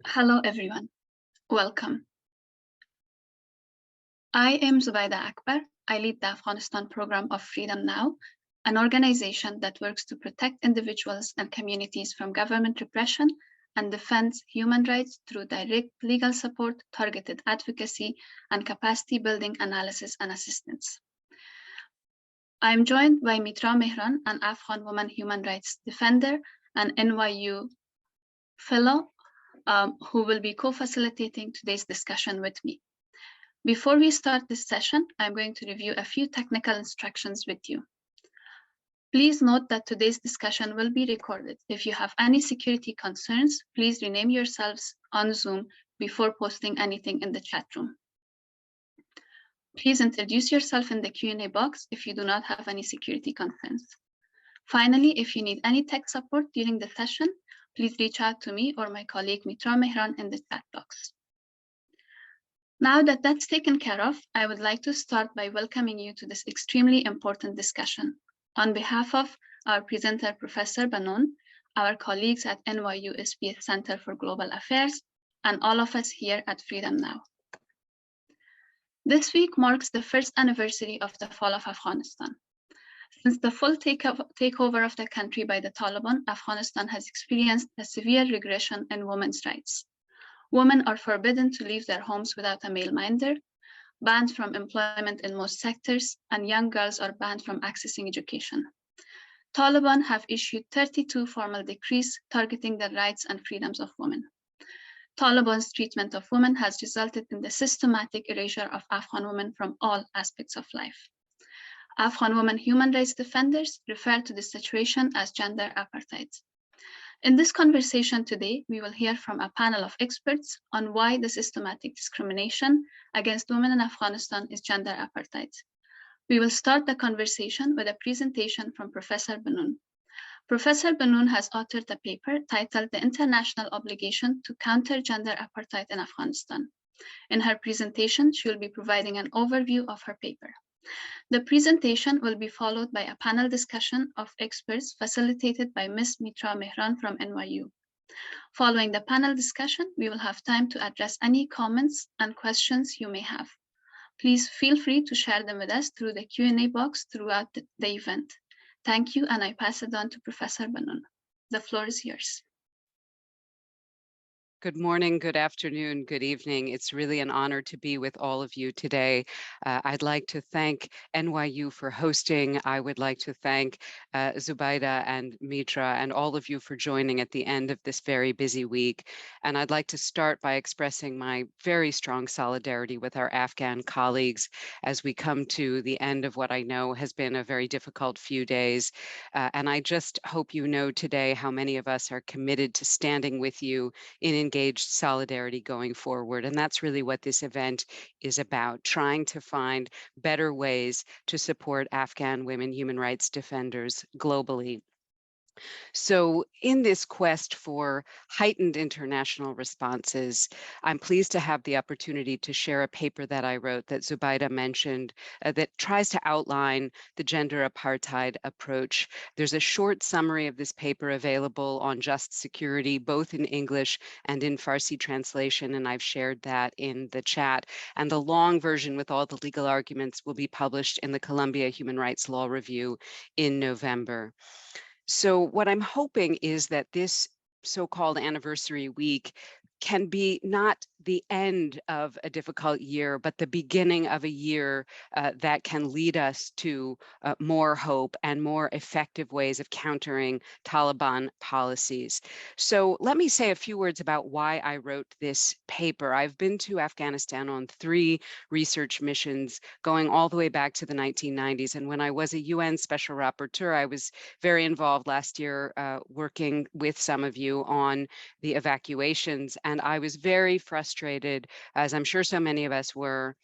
Hello, everyone. Welcome. I am Zubaida Akbar. I lead the Afghanistan program of Freedom Now, an organization that works to protect individuals and communities from government repression and defends human rights through direct legal support, targeted advocacy, and capacity building analysis and assistance. I'm joined by Metra Mehran, an Afghan woman human rights defender and NYU fellow, who will be co-facilitating today's discussion with me. Before we start this session, I'm going to review a few technical instructions with you. Please note that today's discussion will be recorded. If you have any security concerns, please rename yourselves on Zoom before posting anything in the chat room. Please introduce yourself in the Q&A box if you do not have any security concerns. Finally, if you need any tech support during the session, please reach out to me or my colleague Metra Mehran in the chat box. Now that that's taken care of, I would like to start by welcoming you to this extremely important discussion. On behalf of our presenter, Professor Banon, our colleagues at NYU SPS Center for Global Affairs, and all of us here at Freedom Now. This week marks the first anniversary of the fall of Afghanistan. Since the full takeover of the country by the Taliban, Afghanistan has experienced a severe regression in women's rights. Women are forbidden to leave their homes without a male minder, banned from employment in most sectors, and young girls are banned from accessing education. Taliban have issued 32 formal decrees targeting the rights and freedoms of women. Taliban's treatment of women has resulted in the systematic erasure of Afghan women from all aspects of life. Afghan women human rights defenders refer to this situation as gender apartheid. In this conversation today, we will hear from a panel of experts on why the systematic discrimination against women in Afghanistan is gender apartheid. We will start the conversation with a presentation from Professor Banon. Professor Banon has authored a paper titled The International Obligation to Counter Gender Apartheid in Afghanistan. In her presentation, she will be providing an overview of her paper. The presentation will be followed by a panel discussion of experts facilitated by Ms. Metra Mehran from NYU. Following the panel discussion, we will have time to address any comments and questions you may have. Please feel free to share them with us through the Q&A box throughout the event. Thank you, and I pass it on to Professor Banon. The floor is yours. Good morning, good afternoon, good evening. It's really an honor to be with all of you today. I'd like to thank NYU for hosting. I would like to thank Zubaida and Metra and all of you for joining at the end of this very busy week. And I'd like to start by expressing my very strong solidarity with our Afghan colleagues as we come to the end of what I know has been a very difficult few days. And I just hope you know today how many of us are committed to standing with you in engaged solidarity going forward. And that's really what this event is about, trying to find better ways to support Afghan women human rights defenders globally. So in this quest for heightened international responses, I'm pleased to have the opportunity to share a paper that I wrote that Zubaida mentioned that tries to outline the gender apartheid approach. There's a short summary of this paper available on Just Security, both in English and in Farsi translation, and I've shared that in the chat. And the long version with all the legal arguments will be published in the Columbia Human Rights Law Review in November. So what I'm hoping is that this so-called anniversary week can be not the end of a difficult year, but the beginning of a year that can lead us to more hope and more effective ways of countering Taliban policies. So let me say a few words about why I wrote this paper. I've been to Afghanistan on 3 research missions going all the way back to the 1990s. And when I was a UN Special Rapporteur, I was very involved last year working with some of you on the evacuations. And I was very frustrated, as I'm sure so many of us were,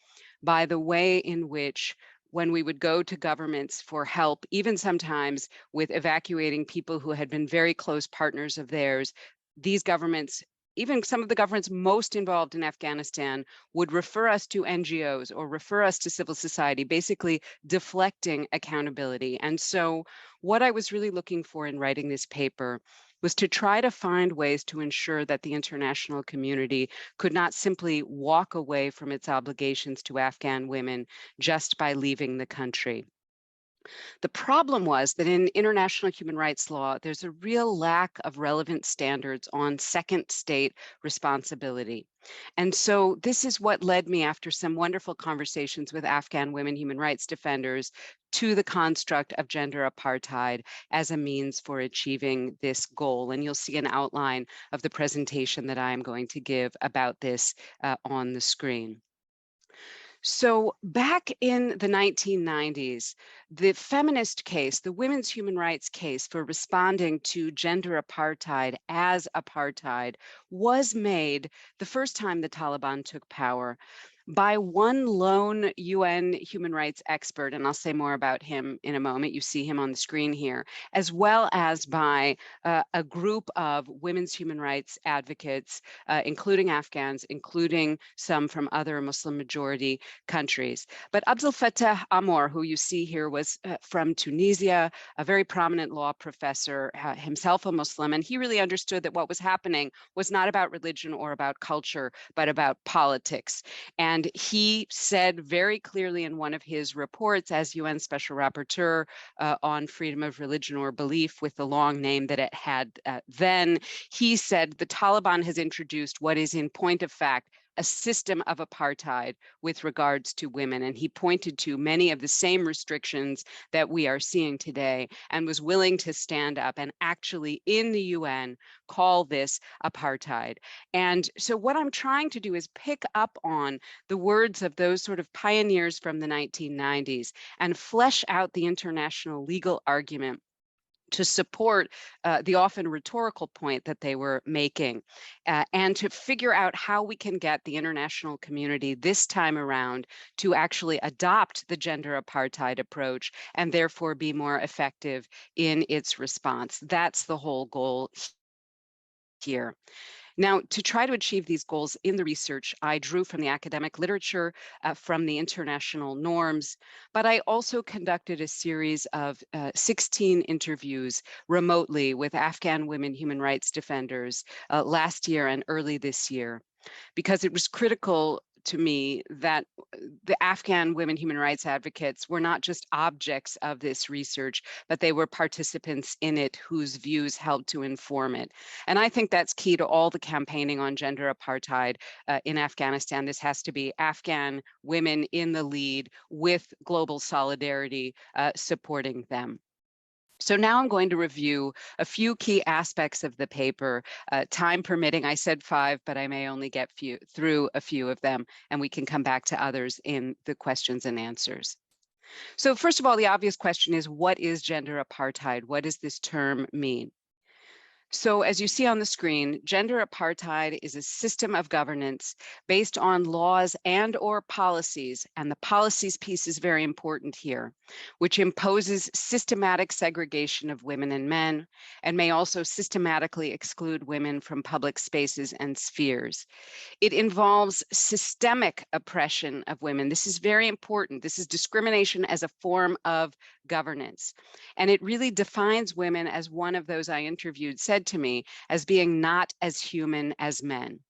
by the way in which when we would go to governments for help, even sometimes with evacuating people who had been very close partners of theirs, these governments even some of the governments most involved in Afghanistan would refer us to NGOs or refer us to civil society, basically deflecting accountability. And so what I was really looking for in writing this paper was to try to find ways to ensure that the international community could not simply walk away from its obligations to Afghan women just by leaving the country. The problem was that in international human rights law, there's a real lack of relevant standards on second state responsibility. And so this is what led me, after some wonderful conversations with Afghan women human rights defenders, to the construct of gender apartheid as a means for achieving this goal. And you'll see an outline of the presentation that I'm going to give about this on the screen. So back in the 1990s, the feminist case, the women's human rights case for responding to gender apartheid as apartheid, was made the first time the Taliban took power by one lone UN human rights expert, and I'll say more about him in a moment. You see him on the screen here, as well as by a group of women's human rights advocates, including Afghans, including some from other Muslim majority countries. But Abdel Fattah Amor, who you see here, was from Tunisia, a very prominent law professor, himself a Muslim, and he really understood that what was happening was not about religion or about culture, but about politics. And he said very clearly in one of his reports as UN Special Rapporteur on freedom of religion or belief, with the long name that it had then, he said the Taliban has introduced what is in point of fact a system of apartheid with regards to women. And he pointed to many of the same restrictions that we are seeing today and was willing to stand up and actually in the UN call this apartheid. And so what I'm trying to do is pick up on the words of those sort of pioneers from the 1990s and flesh out the international legal argument to support the often rhetorical point that they were making, and to figure out how we can get the international community this time around to actually adopt the gender apartheid approach and therefore be more effective in its response. That's the whole goal here. Now, to try to achieve these goals in the research, I drew from the academic literature, from the international norms, but I also conducted a series of 16 interviews remotely with Afghan women human rights defenders last year and early this year, because it was critical to me that the Afghan women human rights advocates were not just objects of this research, but they were participants in it whose views helped to inform it. And I think that's key to all the campaigning on gender apartheid in Afghanistan. This has to be Afghan women in the lead with global solidarity supporting them. So now I'm going to review a few key aspects of the paper. Time permitting, I said 5, but I may only get through a few of them, and we can come back to others in the questions and answers. So first of all, the obvious question is, what is gender apartheid? What does this term mean? So as you see on the screen, gender apartheid is a system of governance based on laws and or policies, and the policies piece is very important here, which imposes systematic segregation of women and men, and may also systematically exclude women from public spaces and spheres. It involves systemic oppression of women. This is very important. This is discrimination as a form of governance. And it really defines women, as one of those I interviewed said to me, as being not as human as men.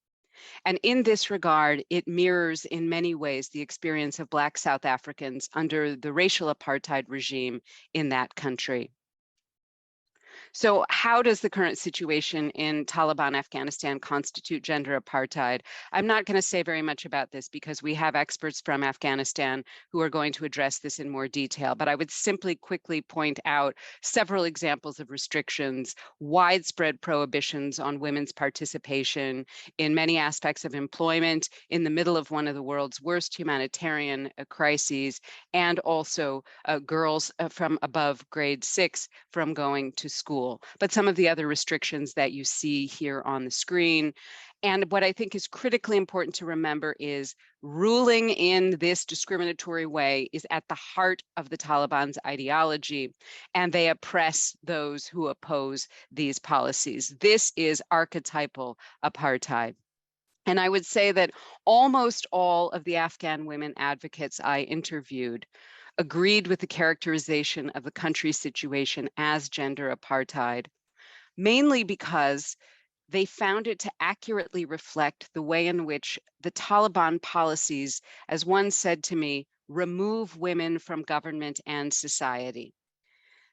And in this regard, it mirrors in many ways the experience of Black South Africans under the racial apartheid regime in that country. So how does the current situation in Taliban Afghanistan constitute gender apartheid? I'm not going to say very much about this because we have experts from Afghanistan who are going to address this in more detail, but I would simply quickly point out several examples of restrictions, widespread prohibitions on women's participation in many aspects of employment in the middle of one of the world's worst humanitarian crises, and also girls from above grade 6 from going to school. tool, but some of the other restrictions that you see here on the screen. And what I think is critically important to remember is ruling in this discriminatory way is at the heart of the Taliban's ideology, and they oppress those who oppose these policies. This is archetypal apartheid. And I would say that almost all of the Afghan women advocates I interviewed agreed with the characterization of the country's situation as gender apartheid, mainly because they found it to accurately reflect the way in which the Taliban policies, as one said to me, remove women from government and society.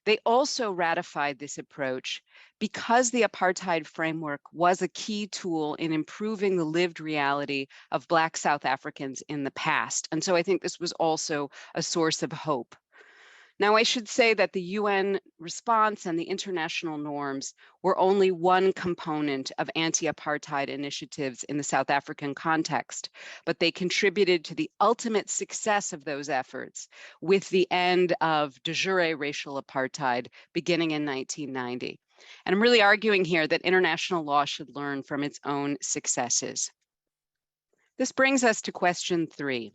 They also ratified this approach because the apartheid framework was a key tool in improving the lived reality of Black South Africans in the past. And so I think this was also a source of hope. Now, I should say that the UN response and the international norms were only one component of anti-apartheid initiatives in the South African context, but they contributed to the ultimate success of those efforts with the end of de jure racial apartheid beginning in 1990. And I'm really arguing here that international law should learn from its own successes. This brings us to question 3.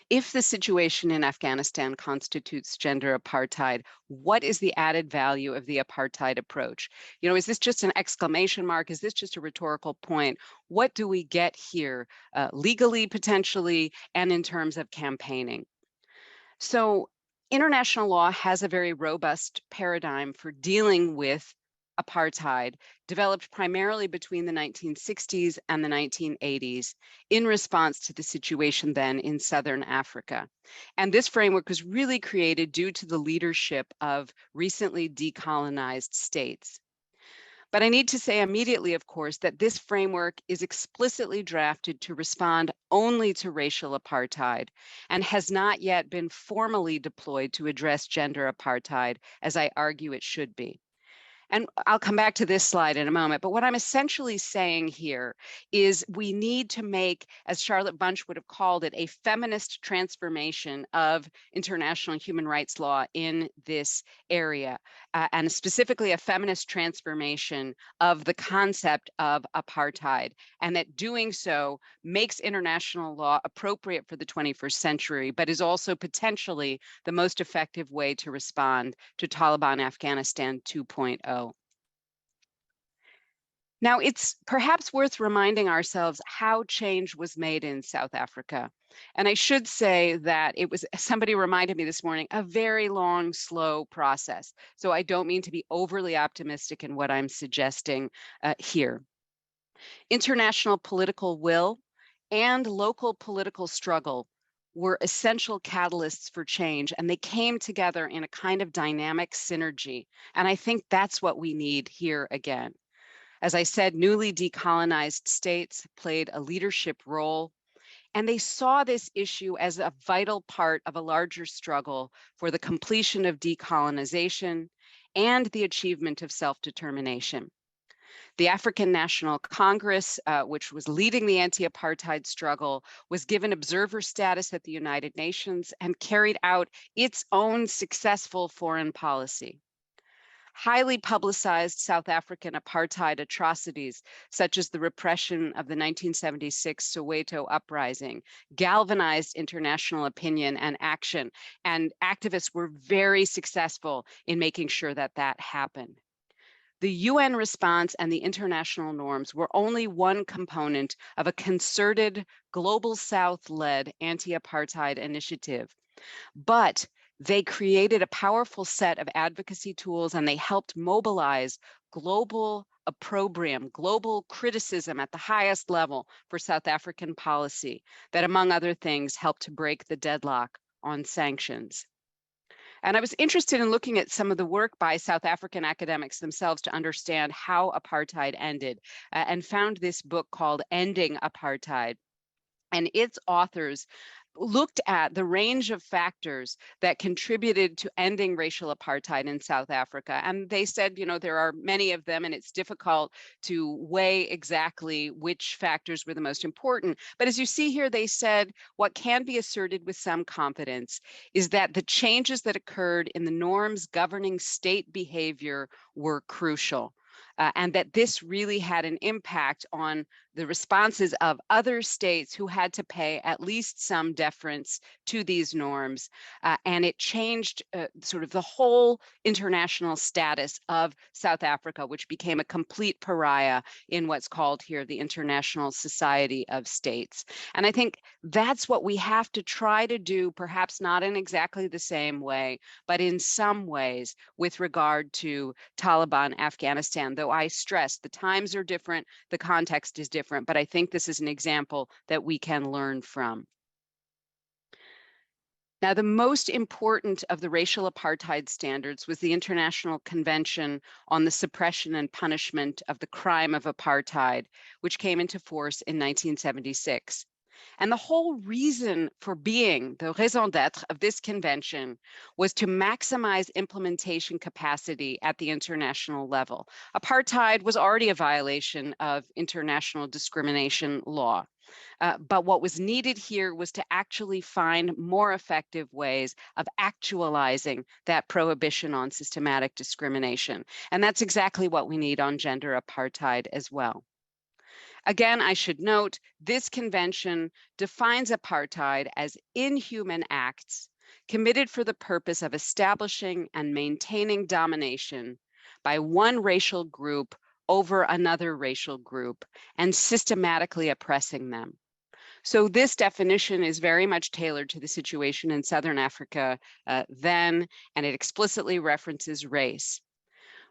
If the situation in Afghanistan constitutes gender apartheid, what is the added value of the apartheid approach? You know, is this just an exclamation mark? Is this just a rhetorical point? What do we get here legally, potentially, and in terms of campaigning? So international law has a very robust paradigm for dealing with apartheid, developed primarily between the 1960s and the 1980s in response to the situation then in Southern Africa. And this framework was really created due to the leadership of recently decolonized states. But I need to say immediately, of course, that this framework is explicitly drafted to respond only to racial apartheid and has not yet been formally deployed to address gender apartheid, as I argue it should be. And I'll come back to this slide in a moment, but what I'm essentially saying here is we need to make, as Charlotte Bunch would have called it, a feminist transformation of international human rights law in this area, and specifically a feminist transformation of the concept of apartheid, and that doing so makes international law appropriate for the 21st century, but is also potentially the most effective way to respond to Taliban Afghanistan 2.0. Now, it's perhaps worth reminding ourselves how change was made in South Africa. And I should say that it was, somebody reminded me this morning, a very long, slow process. So I don't mean to be overly optimistic in what I'm suggesting here. International political will and local political struggle were essential catalysts for change, and they came together in a kind of dynamic synergy. And I think that's what we need here again. As I said, newly decolonized states played a leadership role, and they saw this issue as a vital part of a larger struggle for the completion of decolonization and the achievement of self-determination. The African National Congress, which was leading the anti-apartheid struggle, was given observer status at the United Nations and carried out its own successful foreign policy. Highly publicized South African apartheid atrocities, such as the repression of the 1976 Soweto uprising, galvanized international opinion and action, and activists were very successful in making sure that that happened. The UN response and the international norms were only one component of a concerted Global South-led anti-apartheid initiative, but they created a powerful set of advocacy tools, and they helped mobilize global opprobrium, global criticism at the highest level for South African policy that, among other things, helped to break the deadlock on sanctions. And I was interested in looking at some of the work by South African academics themselves to understand how apartheid ended, and found this book called Ending Apartheid. And its authors looked at the range of factors that contributed to ending racial apartheid in South Africa. And they said, you know, there are many of them and it's difficult to weigh exactly which factors were the most important. But as you see here, they said what can be asserted with some confidence is that the changes that occurred in the norms governing state behavior were crucial. And that this really had an impact on the responses of other states who had to pay at least some deference to these norms. And it changed sort of the whole international status of South Africa, which became a complete pariah in what's called here the International Society of States. And I think that's what we have to try to do, perhaps not in exactly the same way, but in some ways with regard to Taliban Afghanistan. Though I stress the times are different, the context is different, but I think this is an example that we can learn from. Now, the most important of the racial apartheid standards was the International Convention on the Suppression and Punishment of the Crime of Apartheid, which came into force in 1976. And the whole reason for being, the raison d'etre of this convention, was to maximize implementation capacity at the international level. Apartheid was already a violation of international discrimination law. But what was needed here was to actually find more effective ways of actualizing that prohibition on systematic discrimination. And that's exactly what we need on gender apartheid as well. Again, I should note, this convention defines apartheid as inhuman acts committed for the purpose of establishing and maintaining domination by one racial group over another racial group and systematically oppressing them. So this definition is very much tailored to the situation in Southern Africa then, and it explicitly references race.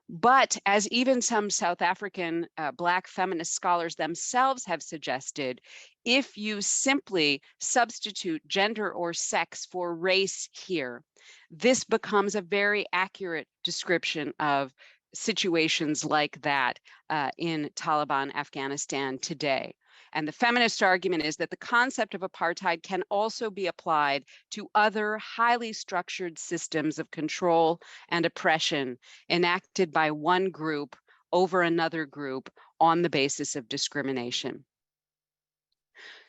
But as even some South African Black feminist scholars themselves have suggested, if you simply substitute gender or sex for race here, this becomes a very accurate description of situations like that in Taliban Afghanistan today. And the feminist argument is that the concept of apartheid can also be applied to other highly structured systems of control and oppression enacted by one group over another group on the basis of discrimination.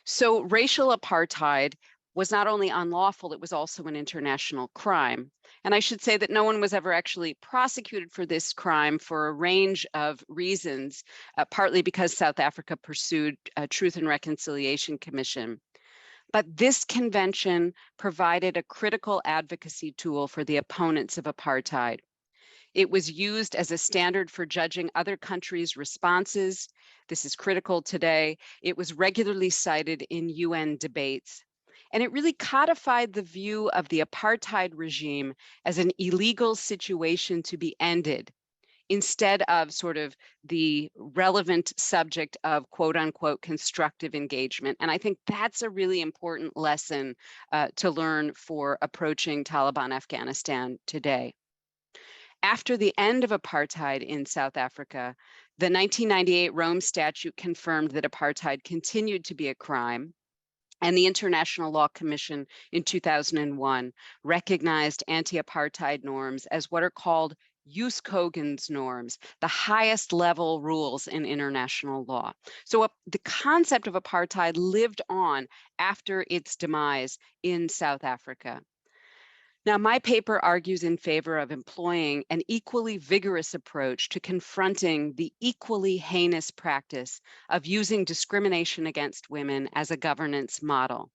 So racial apartheid was not only unlawful, it was also an international crime. And I should say that no one was ever actually prosecuted for this crime for a range of reasons, partly because South Africa pursued a Truth and Reconciliation Commission. But this convention provided a critical advocacy tool for the opponents of apartheid. It was used as a standard for judging other countries' responses. This is critical today. It was regularly cited in UN debates. And it really codified the view of the apartheid regime as an illegal situation to be ended, instead of sort of the relevant subject of quote unquote constructive engagement. And I think that's a really important lesson to learn for approaching Taliban Afghanistan today. After the end of apartheid in South Africa, the 1998 Rome Statute confirmed that apartheid continued to be a crime. And the International Law Commission in 2001 recognized anti-apartheid norms as what are called jus cogens norms, the highest level rules in international law. So the concept of apartheid lived on after its demise in South Africa. Now, my paper argues in favor of employing an equally vigorous approach to confronting the equally heinous practice of using discrimination against women as a governance model.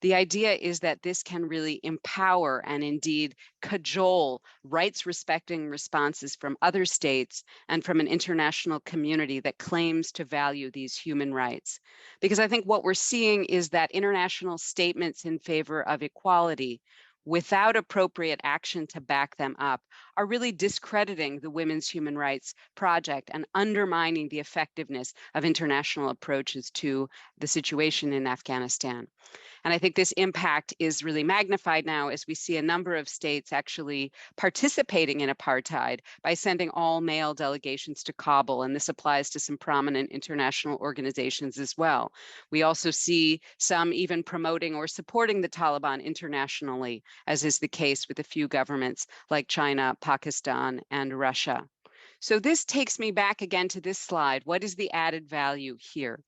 The idea is that this can really empower and indeed cajole rights-respecting responses from other states and from an international community that claims to value these human rights. Because I think what we're seeing is that international statements in favor of equality without appropriate action to back them up are really discrediting the Women's Human Rights Project and undermining the effectiveness of international approaches to the situation in Afghanistan. And I think this impact is really magnified now as we see a number of states actually participating in apartheid by sending all male delegations to Kabul. And this applies to some prominent international organizations as well. We also see some even promoting or supporting the Taliban internationally, as is the case with a few governments like China, Pakistan, and Russia. So this takes me back again to this slide. What is the added value here?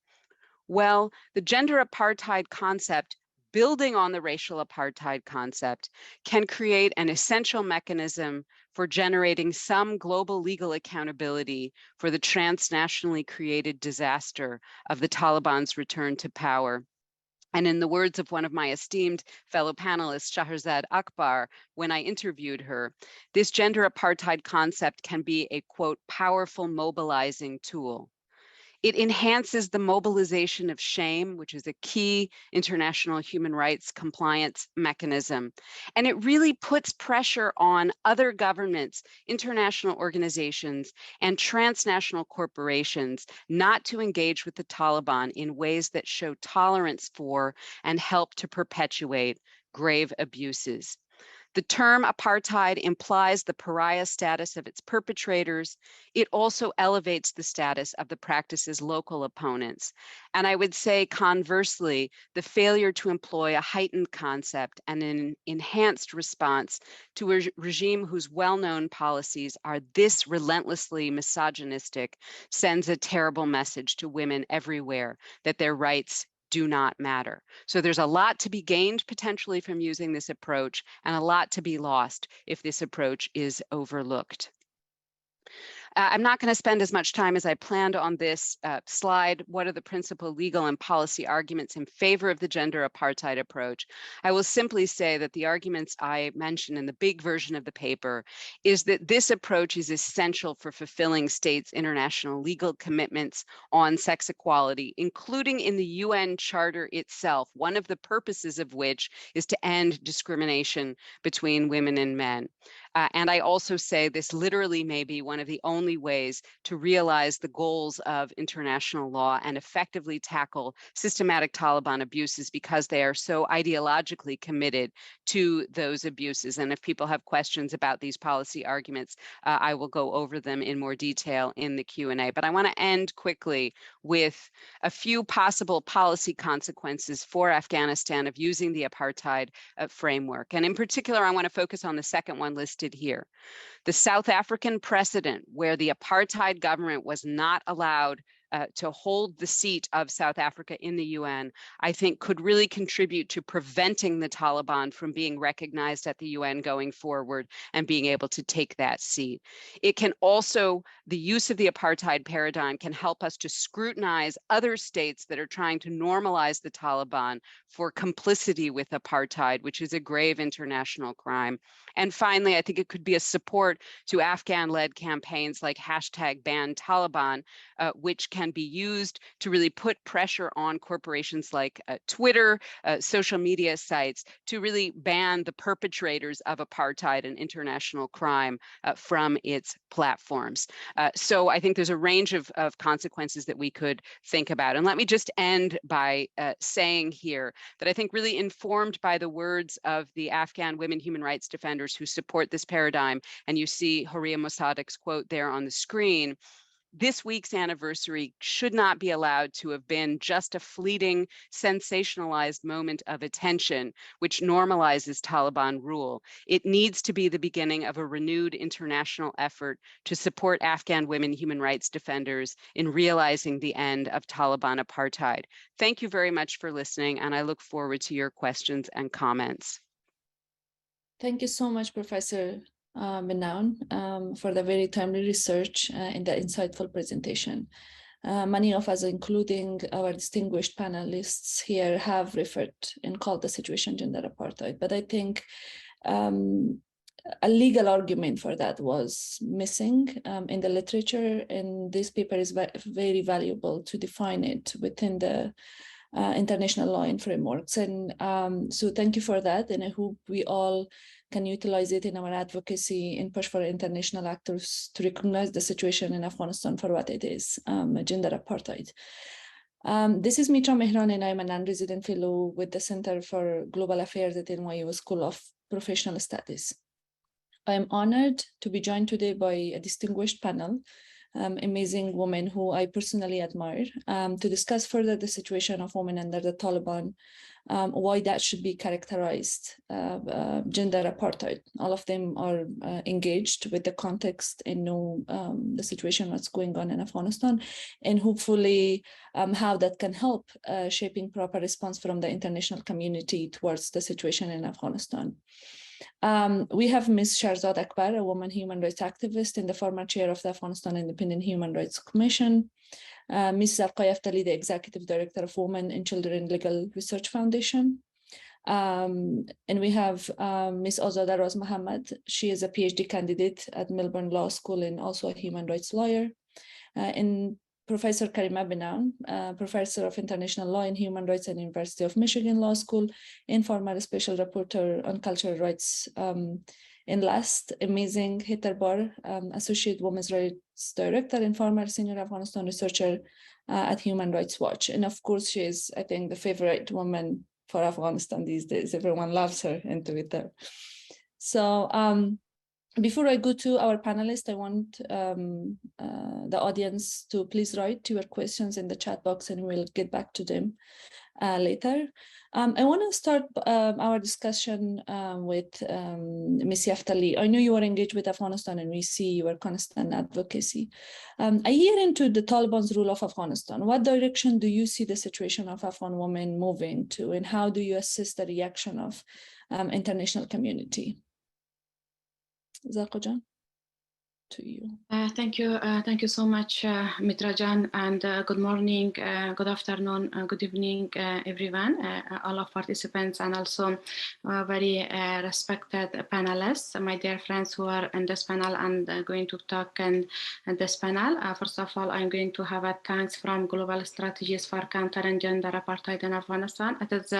Well, the gender apartheid concept, building on the racial apartheid concept, can create an essential mechanism for generating some global legal accountability for the transnationally created disaster of the Taliban's return to power. And in the words of one of my esteemed fellow panelists, Shahrazad Akbar, when I interviewed her, this gender apartheid concept can be a, quote, powerful mobilizing tool. It enhances the mobilization of shame, which is a key international human rights compliance mechanism. And it really puts pressure on other governments, international organizations, and transnational corporations not to engage with the Taliban in ways that show tolerance for and help to perpetuate grave abuses. The term apartheid implies the pariah status of its perpetrators. It also elevates the status of the practice's local opponents. And I would say conversely, the failure to employ a heightened concept and an enhanced response to a regime whose well-known policies are this relentlessly misogynistic sends a terrible message to women everywhere that their rights do not matter. So there's a lot to be gained potentially from using this approach and a lot to be lost if this approach is overlooked. I'm not going to spend as much time as I planned on this slide. What are the principal legal and policy arguments in favor of the gender apartheid approach? I will simply say that the arguments I mentioned in the big version of the paper is that this approach is essential for fulfilling states' international legal commitments on sex equality, including in the UN Charter itself, one of the purposes of which is to end discrimination between women and men. And I also say this literally may be one of the only ways to realize the goals of international law and effectively tackle systematic Taliban abuses because they are so ideologically committed to those abuses. And if people have questions about these policy arguments, I will go over them in more detail in the Q&A. But I want to end quickly with a few possible policy consequences for Afghanistan of using the apartheid framework. And in particular, I want to focus on the second one listed here. The South African precedent, where the apartheid government was not allowed to hold the seat of South Africa in the UN, I think could really contribute to preventing the Taliban from being recognized at the UN going forward and being able to take that seat. It can also, the use of the apartheid paradigm can help us to scrutinize other states that are trying to normalize the Taliban for complicity with apartheid, which is a grave international crime. And finally, I think it could be a support to Afghan-led campaigns like #BanTaliban, which can be used to really put pressure on corporations like Twitter, social media sites, to really ban the perpetrators of apartheid and international crime from its platforms. So I think there's a range of consequences that we could think about. And let me just end by saying here that I think really informed by the words of the Afghan women human rights defenders who support this paradigm, and you see Horia Mossadegh's quote there on the screen, this week's anniversary should not be allowed to have been just a fleeting, sensationalized moment of attention, which normalizes Taliban rule. It needs to be the beginning of a renewed international effort to support Afghan women human rights defenders in realizing the end of Taliban apartheid. Thank you very much for listening, and I look forward to your questions and comments. Thank you so much, Professor Mehran, for the very timely research and the insightful presentation. Many of us, including our distinguished panelists here, have referred and called the situation gender apartheid. But I think a legal argument for that was missing in the literature, and this paper is very valuable to define it within the international law and frameworks. And so thank you for that. And I hope we all can utilize it in our advocacy and push for international actors to recognize the situation in Afghanistan for what it is, gender apartheid. This is Metra Mehran, and I'm a non-resident fellow with the Center for Global Affairs at NYU School of Professional Studies. I'm honored to be joined today by a distinguished panel, amazing women who I personally admire, to discuss further the situation of women under the Taliban, why that should be characterized gender apartheid. All of them are engaged with the context and know the situation, what's going on in Afghanistan, and hopefully how that can help shaping proper response from the international community towards the situation in Afghanistan. We have Ms. Shahrzad Akbar, a woman human rights activist and the former chair of the Afghanistan Independent Human Rights Commission. Ms. Zarqa Yaftali, the executive director of Women and Children Legal Research Foundation. And we have Ms. Azada Raz Mohammed. She is a PhD candidate at Melbourne Law School and also a human rights lawyer. And Professor Karima Benaun, Professor of International Law and Human Rights at University of Michigan Law School, and former Special Rapporteur on Cultural Rights. And last, amazing Heather Barr, Associate Women's Rights Director and former Senior Afghanistan Researcher at Human Rights Watch. And of course, she is, I think, the favorite woman for Afghanistan these days. Everyone loves her on Twitter. So, before I go to our panelists, I want the audience to please write your questions in the chat box and we'll get back to them later. I want to start our discussion with Ms. Yaftali. I know you are engaged with Afghanistan and we see your constant advocacy. A year into the Taliban's rule of Afghanistan, what direction do you see the situation of Afghan women moving to, and how do you assess the reaction of international community? Zarqa Jan, to you. Thank you so much, Metra Jan, and good morning, good afternoon, good evening, everyone, all of participants, and also very respected panelists, my dear friends who are in this panel and going to talk in this panel. First of all, I'm going to have a thanks from Global Strategies for Countering Gender Apartheid in Afghanistan. It is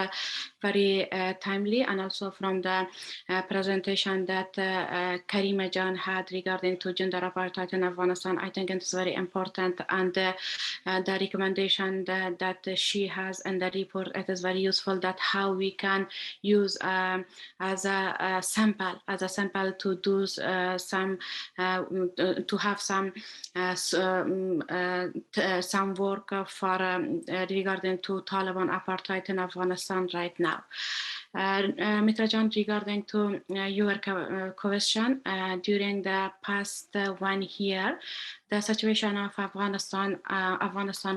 very timely, and also from the presentation that Karima Jan had regarding to gender apartheid in Afghanistan. I think it's very important, and the recommendation that she has in the report, it is very useful, that how we can use as a sample to do some to have some work for regarding to Taliban apartheid in Afghanistan right now. Metra Jan, regarding to your question, during the past 1 year, the situation of Afghanistan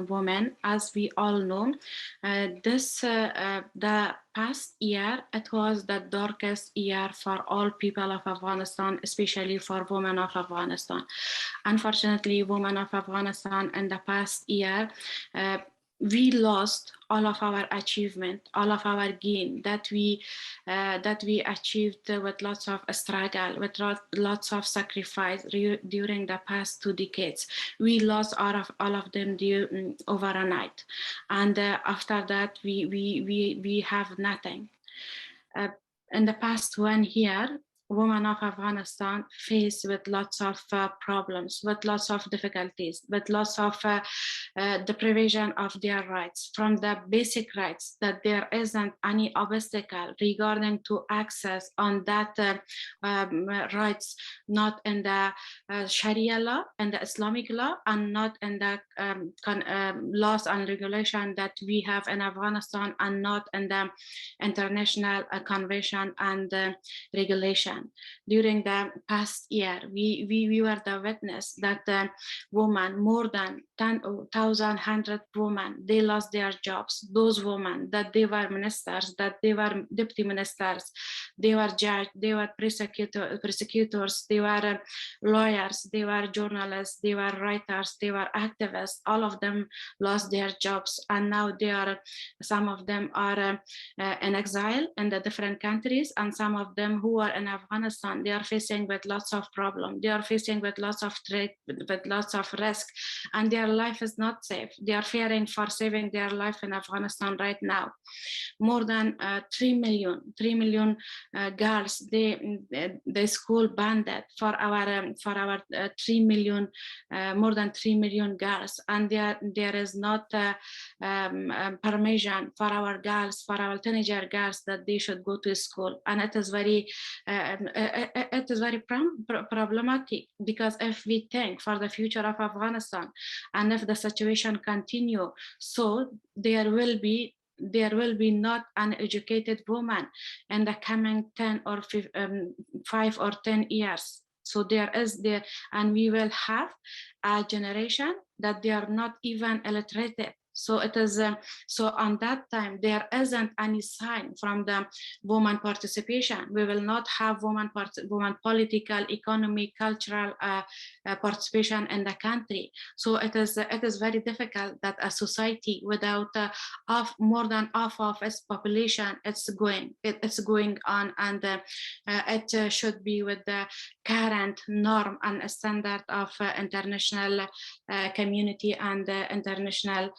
women, as we all know, the past year, it was the darkest year for all people of Afghanistan, especially for women of Afghanistan. Unfortunately, women of Afghanistan in the past year, we lost all of our achievement, all of our gain that we achieved with lots of struggle, with lots of sacrifice during the past 2 decades. We lost all of them overnight, and after that we have nothing. In the past 1 year, women of Afghanistan faced with lots of problems, with lots of difficulties, with lots of deprivation of their rights, from the basic rights, that there isn't any obstacle regarding to access on that rights, not in the Sharia law and the Islamic law, and not in the laws and regulation that we have in Afghanistan, and not in the international convention and regulation. During the past year, we were the witness that women, more than 1,100 women, they lost their jobs. Those women, that they were ministers, that they were deputy ministers, they were judges, they were prosecutors, they were lawyers, they were journalists, they were writers, they were activists. All of them lost their jobs, and now some of them are in exile in the different countries, and some of them who are in Afghanistan Afghanistan, they are facing with lots of problems. They are facing with lots of threat, with lots of risk, and their life is not safe. They are fearing for saving their life in Afghanistan right now. More than 3 million girls, the school banned it for our 3 million, more than 3 million girls, and there is not permission for our girls, for our teenager girls, that they should go to school, and it is very problematic, because if we think for the future of Afghanistan, and if the situation continue, so there will be not an educated woman in the coming 10 or 5 or 10 years. So and we will have a generation that they are not even illiterate. So it is so on that time there isn't any sign from the woman participation. We will not have woman political, economic, cultural participation in the country. So it is very difficult that a society without more than half of its population it's going on, and it should be with the current norm and standard of international community and international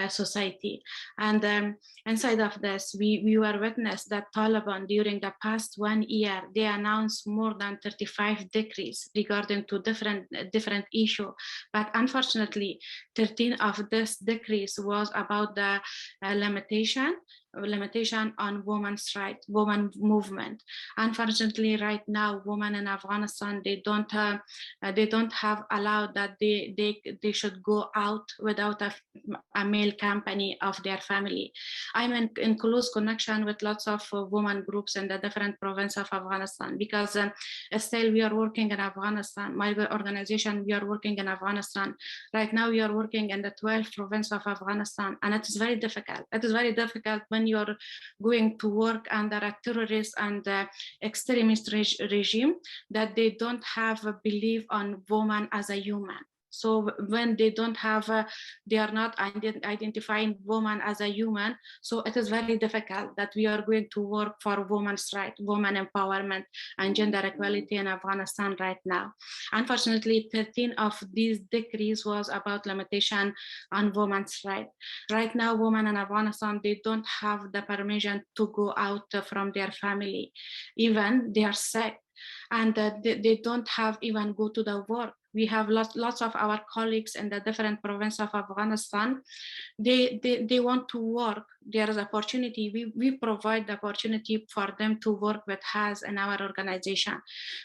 society. And inside of this, we were witness that Taliban during the past 1 year, they announced more than 35 decrees regarding to different issue. But unfortunately, 13 of this decrees was about the limitation on women's rights, women movement. Unfortunately, right now, women in Afghanistan, they don't have allowed that they should go out without a male company of their family. I'm in close connection with lots of women groups in the different provinces of Afghanistan, because still we are working in Afghanistan. My organization, we are working in Afghanistan. Right now, we are working in the 12th province of Afghanistan, and it is very difficult. It is very difficult when you're going to work under a terrorist and extremist regime that they don't have a belief on woman as a human. So when they don't have, they are not identifying woman as a human. So it is very difficult that we are going to work for women's rights, women empowerment, and gender equality in Afghanistan right now. Unfortunately, 13 of these decrees was about limitation on women's rights. Right now, women in Afghanistan, they don't have the permission to go out from their family. Even they are sick, and they don't have even go to the work. We have lots of our colleagues in the different provinces of Afghanistan. They want to work. There is opportunity. We provide the opportunity for them to work with us in our organization.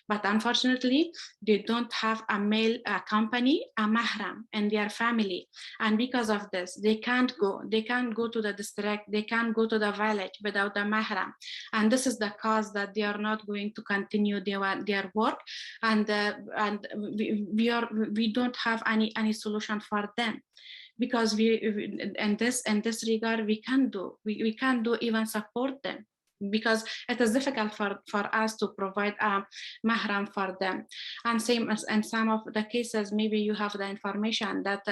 But unfortunately, they don't have a male company, a Mehran in their family. And because of this, they can't go. They can't go to the district. They can't go to the village without a Mehran. And this is the cause that they are not going to continue their work. And we don't have any solution for them, because in this regard we can't do even support them, because it is difficult for us to provide a Mehran for them. And same as in some of the cases, maybe you have the information that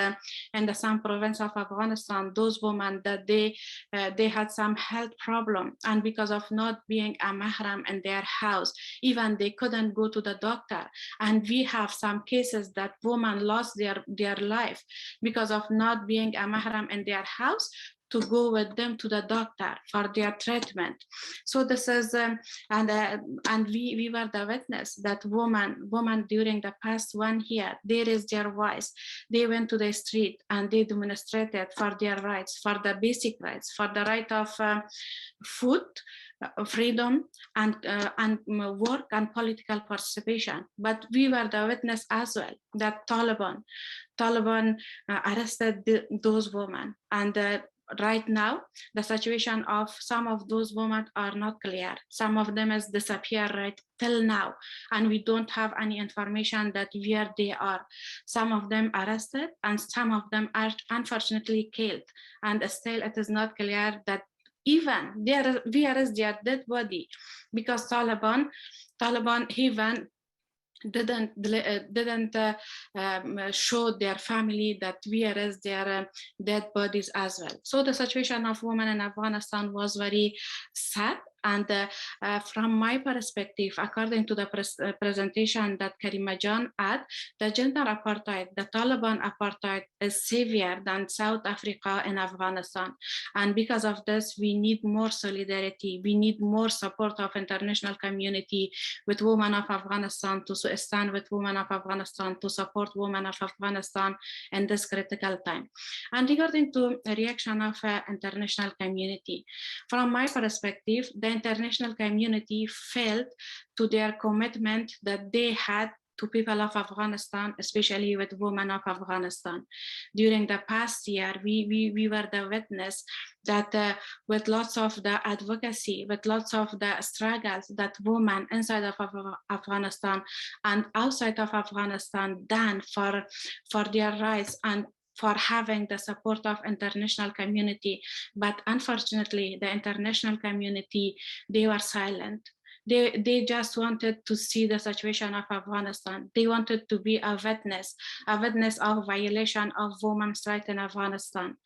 in the some province of Afghanistan, those women that they had some health problem, and because of not being a Mehran in their house, even they couldn't go to the doctor. And we have some cases that women lost their life because of not being a Mehran in their house to go with them to the doctor for their treatment. So this is, and we were the witness that women during the past 1 year, they raised their voice. They went to the street and they demonstrated for their rights, for the basic rights, for the right of food, freedom, and work and political participation. But we were the witness as well that Taliban arrested those women, and right now the situation of some of those women are not clear. Some of them has disappeared right till now, and we don't have any information that where they are. Some of them arrested, and some of them are unfortunately killed, and still it is not clear that even where is their dead body, because Taliban even didn't show their family that where is their dead bodies as well. So the situation of women in Afghanistan was very sad And from my perspective, according to the presentation that Karima Jan had, the gender apartheid, the Taliban apartheid is severe than South Africa and Afghanistan. And because of this, we need more solidarity. We need more support of international community with women of Afghanistan, to stand with women of Afghanistan, to support women of Afghanistan in this critical time. And regarding to reaction of international community, from my perspective, the international community failed to their commitment that they had to people of Afghanistan, especially with women of Afghanistan. During the past year, we were the witness that with lots of the advocacy, with lots of the struggles that women inside of Afghanistan and outside of Afghanistan done for their rights and for having the support of international community. But unfortunately, the international community, they were silent. They just wanted to see the situation of Afghanistan. They wanted to be a witness of violation of women's rights in Afghanistan.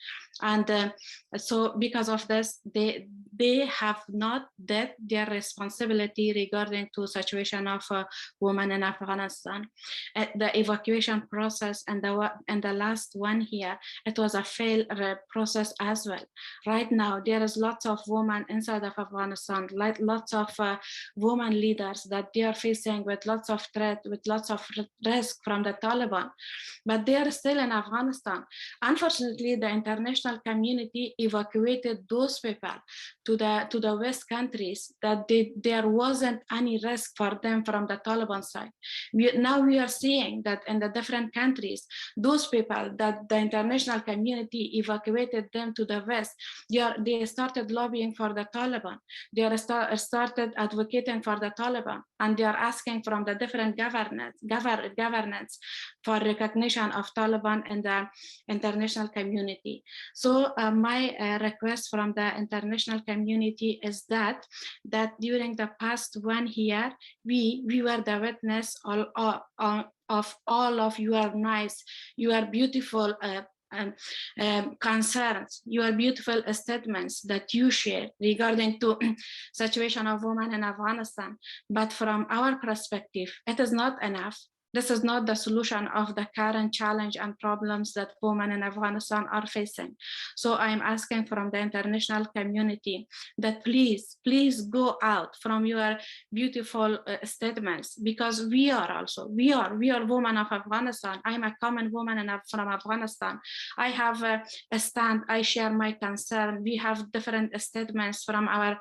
And so because of this, they have not did their responsibility regarding to situation of women in Afghanistan. The evacuation process and the last one here, it was a failed process as well. Right now, there is lots of women inside of Afghanistan, like lots of women leaders that they are facing with lots of threat, with lots of risk from the Taliban, but they are still in Afghanistan. Unfortunately, the international community evacuated those people to the West countries that there wasn't any risk for them from the Taliban side. Now we are seeing that in the different countries, those people that the international community evacuated them to the West, they started lobbying for the Taliban. They started advocating for the Taliban, and they are asking from the different governance for recognition of Taliban in the international community. So my request from the international community is that during the past 1 year, we were the witness of all of your nice, your beautiful concerns, your beautiful statements that you share regarding to situation of women in Afghanistan. But from our perspective, it is not enough. This is not the solution of the current challenge and problems that women in Afghanistan are facing. So I'm asking from the international community that please go out from your beautiful statements, because we are women of Afghanistan. I'm a common woman from Afghanistan. I have a stand, I share my concern. We have different statements from our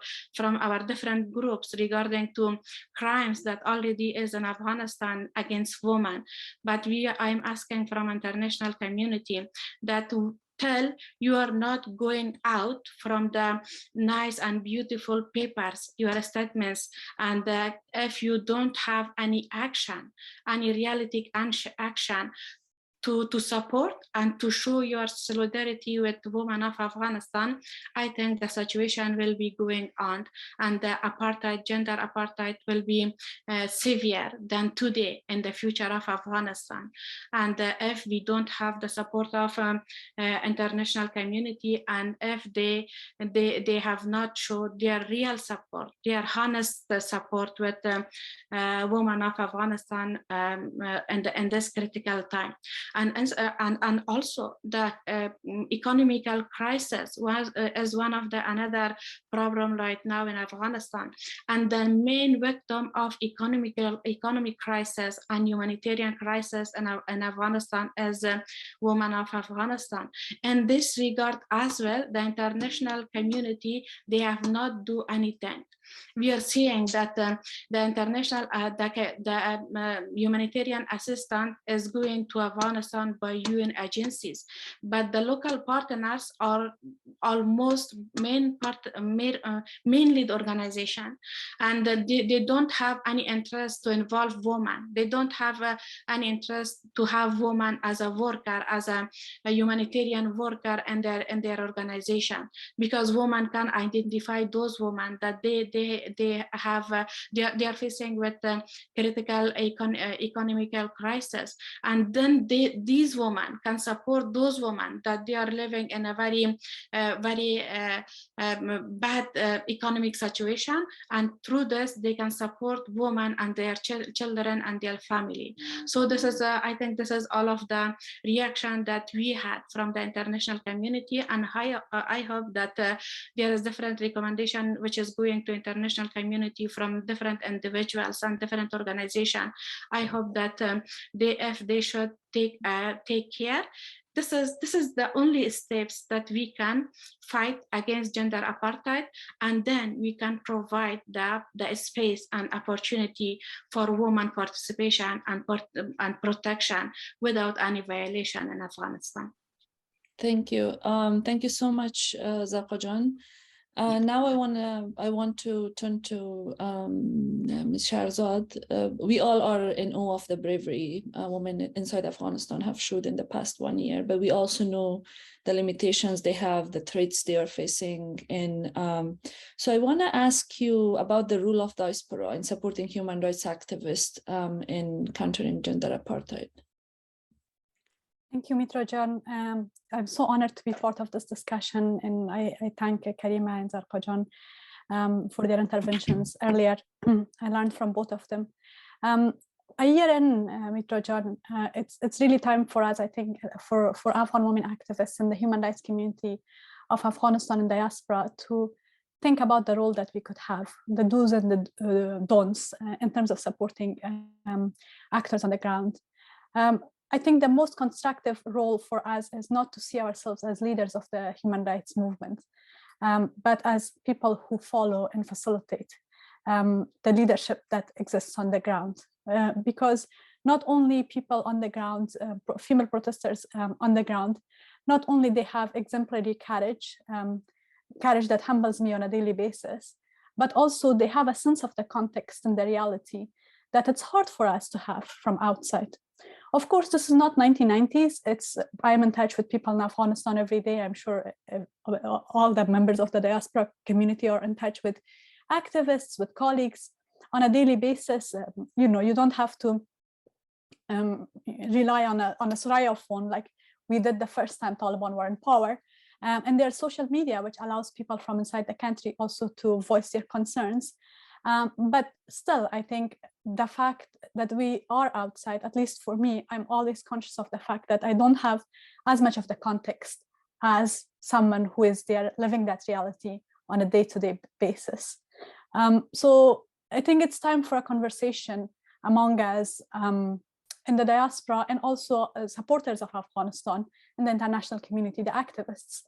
different groups regarding to crimes that already is in Afghanistan against women. But I'm asking from international community that tell you are not going out from the nice and beautiful papers, your statements, and that if you don't have any action, any realistic action to support and to show your solidarity with women of Afghanistan, I think the situation will be going on, and the gender apartheid will be severe than today in the future of Afghanistan. And if we don't have the support of international community, and if they have not showed their real support, their honest support with women of Afghanistan in this critical time. And also the economical crisis is one of the another problem right now in Afghanistan. And the main victim of economic crisis and humanitarian crisis in Afghanistan is women of Afghanistan. In this regard as well, the international community, they have not do anything. We are seeing that the international humanitarian assistance is going to Afghanistan by UN agencies, but the local partners are almost main lead organization, and they don't have any interest to involve women. They don't have any interest to have women as a worker, as a humanitarian worker in their organization, because women can identify those women that they they are facing with critical economical crisis, and then these women can support those women that they are living in a very bad economic situation, and through this they can support women and their children and their family. So this is I think this is all of the reaction that we had from the international community, and I hope that there is different recommendation which is going to international community from different individuals and different organizations. I hope that if they should take care. This is the only steps that we can fight against gender apartheid, and then we can provide the space and opportunity for women participation and protection without any violation in Afghanistan. Thank you. Thank you so much, Zarqajan. Now I want to turn to Ms. Shahrzad. We all are in awe of the bravery women inside Afghanistan have showed in the past 1 year, but we also know the limitations they have, the threats they are facing. So I want to ask you about the role of diaspora in supporting human rights activists in countering gender apartheid. Thank you, Metra Jan. I'm so honored to be part of this discussion, and I thank Karima and Zarqajan for their interventions earlier. I learned from both of them. A year in, Metra Jan, it's really time for us, I think, for Afghan women activists in the human rights community of Afghanistan and diaspora to think about the role that we could have, the do's and the don'ts in terms of supporting actors on the ground. I think the most constructive role for us is not to see ourselves as leaders of the human rights movement, but as people who follow and facilitate the leadership that exists on the ground. Because not only people on the ground, female protesters on the ground, not only they have exemplary courage, courage that humbles me on a daily basis, but also they have a sense of the context and the reality that it's hard for us to have from outside. Of course, this is not 1990s. I'm in touch with people in Afghanistan every day. I'm sure all the members of the diaspora community are in touch with activists, with colleagues on a daily basis. You don't have to rely on a Soraya phone like we did the first time Taliban were in power. And there's social media, which allows people from inside the country also to voice their concerns. But still, I think the fact that we are outside, at least for me, I'm always conscious of the fact that I don't have as much of the context as someone who is there living that reality on a day-to-day basis. So I think it's time for a conversation among us in the diaspora and also supporters of Afghanistan in the international community, the activists,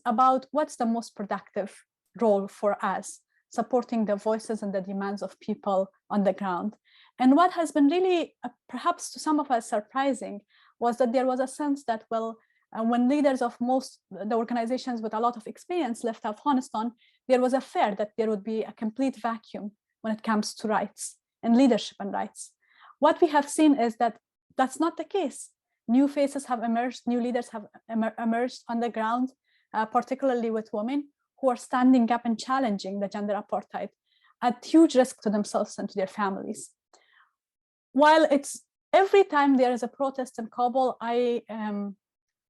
about what's the most productive role for us supporting the voices and the demands of people on the ground. And what has been really, perhaps to some of us surprising, was that there was a sense that, well, when leaders of the organizations with a lot of experience left Afghanistan, there was a fear that there would be a complete vacuum when it comes to rights and leadership and rights. What we have seen is that that's not the case. New faces have emerged, new leaders have emerged on the ground, particularly with women, who are standing up and challenging the gender apartheid at huge risk to themselves and to their families. While it's every time there is a protest in Kabul, I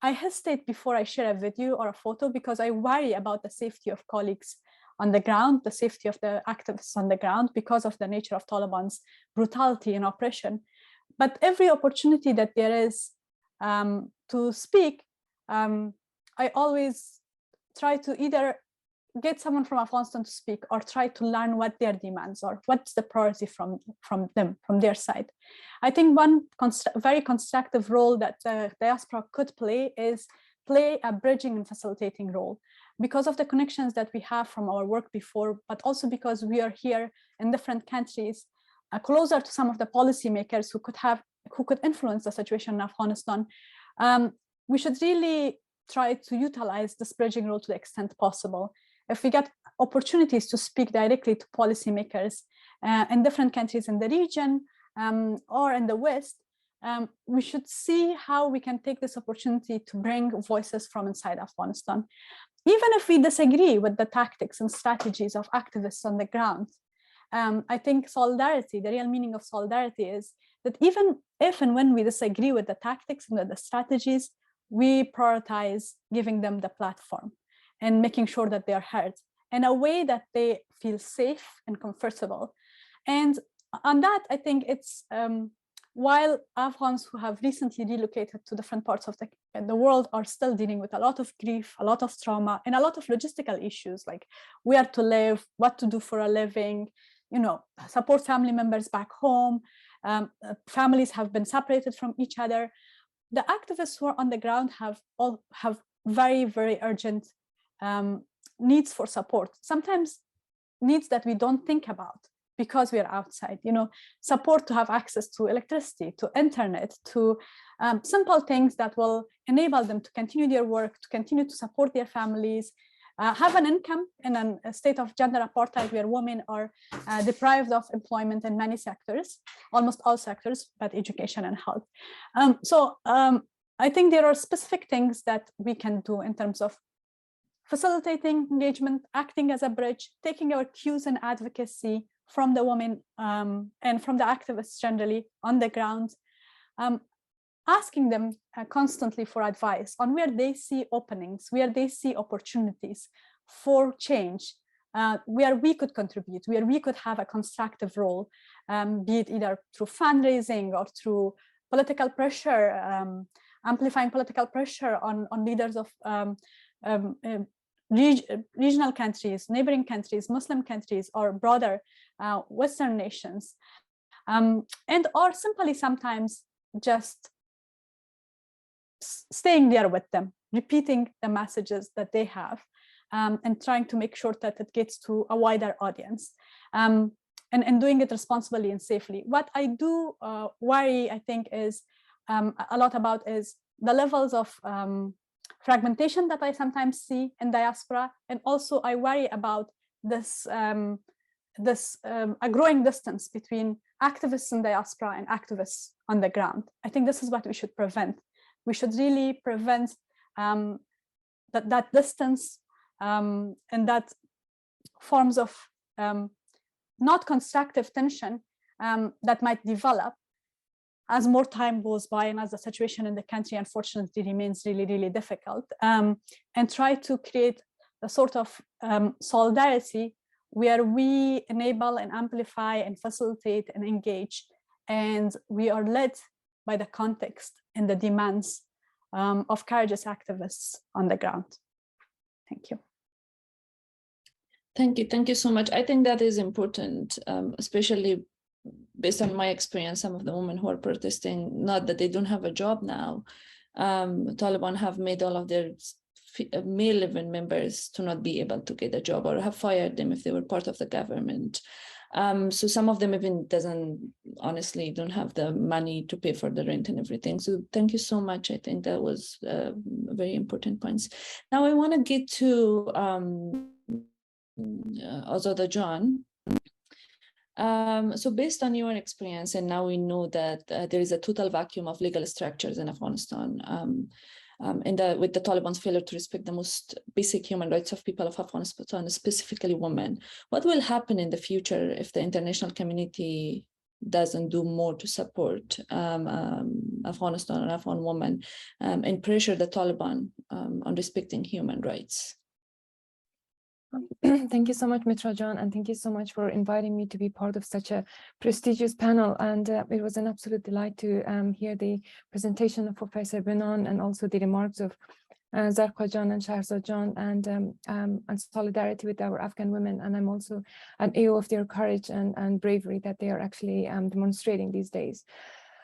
hesitate before I share a video or a photo because I worry about the safety of colleagues on the ground, the safety of the activists on the ground because of the nature of Taliban's brutality and oppression. But every opportunity that there is to speak, I always try to either get someone from Afghanistan to speak or try to learn what their demands are, what's the priority from them, from their side. I think one very constructive role that the diaspora could play is play a bridging and facilitating role because of the connections that we have from our work before, but also because we are here in different countries, closer to some of the policymakers who could influence the situation in Afghanistan. We should really try to utilize this bridging role to the extent possible. If we get opportunities to speak directly to policymakers in different countries in the region or in the West, we should see how we can take this opportunity to bring voices from inside Afghanistan. Even if we disagree with the tactics and strategies of activists on the ground, I think solidarity, the real meaning of solidarity is that even if and when we disagree with the tactics and the strategies, we prioritize giving them the platform and making sure that they are heard in a way that they feel safe and comfortable. And on that, I think it's, while Afghans who have recently relocated to different parts of the world are still dealing with a lot of grief, a lot of trauma, and a lot of logistical issues like where to live, what to do for a living, support family members back home. Families have been separated from each other. The activists who are on the ground have very, very urgent needs for support, sometimes needs that we don't think about because we are outside, support to have access to electricity, to internet, to simple things that will enable them to continue their work, to continue to support their families, have an income in a state of gender apartheid where women are deprived of employment in many sectors, almost all sectors, but education and health. So I think there are specific things that we can do in terms of facilitating engagement, acting as a bridge, taking our cues and advocacy from the women and from the activists generally on the ground, asking them constantly for advice on where they see openings, where they see opportunities for change, where we could contribute, where we could have a constructive role, be it either through fundraising or through political pressure, amplifying political pressure on leaders of regional countries, neighboring countries, Muslim countries, or broader Western nations, and or simply sometimes just staying there with them, repeating the messages that they have, and trying to make sure that it gets to a wider audience, and doing it responsibly and safely. What I do worry, I think, is a lot about is the levels of fragmentation that I sometimes see in diaspora, and also I worry about this a growing distance between activists in diaspora and activists on the ground. I think this is what we should prevent. We should really prevent that distance and that forms of not constructive tension that might develop as more time goes by and as the situation in the country unfortunately remains really, really difficult, and try to create a sort of solidarity where we enable and amplify and facilitate and engage, and we are led by the context and the demands of courageous activists on the ground. Thank you. Thank you so much. I think that is important, especially based on my experience. Some of the women who are protesting, not that they don't have a job now, Taliban have made all of their male living members to not be able to get a job, or have fired them if they were part of the government. So some of them even honestly don't have the money to pay for the rent and everything. So thank you so much. I think that was very important points. Now I want to get to Azada John. So based on your experience, and now we know that there is a total vacuum of legal structures in Afghanistan, with the Taliban's failure to respect the most basic human rights of people of Afghanistan, specifically women. What will happen in the future if the international community doesn't do more to support Afghanistan and Afghan women and pressure the Taliban on respecting human rights? Thank you so much, Metra John, and thank you so much for inviting me to be part of such a prestigious panel. And it was an absolute delight to hear the presentation of Professor Benon and also the remarks of Zarqa John and Shahrzad John, and solidarity with our Afghan women. And I'm also an awe of their courage and bravery that they are actually demonstrating these days.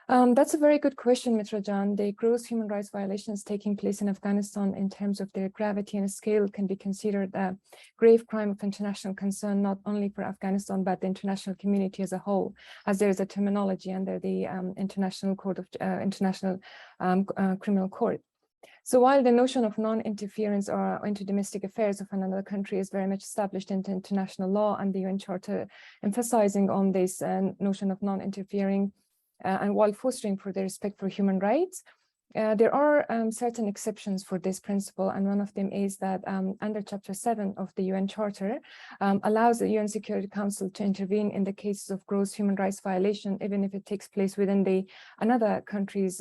That's a very good question, Metra John. The gross human rights violations taking place in Afghanistan in terms of their gravity and scale can be considered a grave crime of international concern, not only for Afghanistan, but the international community as a whole, as there is a terminology under the International Criminal Court. So while the notion of non-interference or into domestic affairs of another country is very much established in international law and the UN Charter emphasizing on this notion of non-interfering, and while fostering for the respect for human rights. There are certain exceptions for this principle, and one of them is that under Chapter 7 of the UN Charter allows the UN Security Council to intervene in the cases of gross human rights violation, even if it takes place within another country's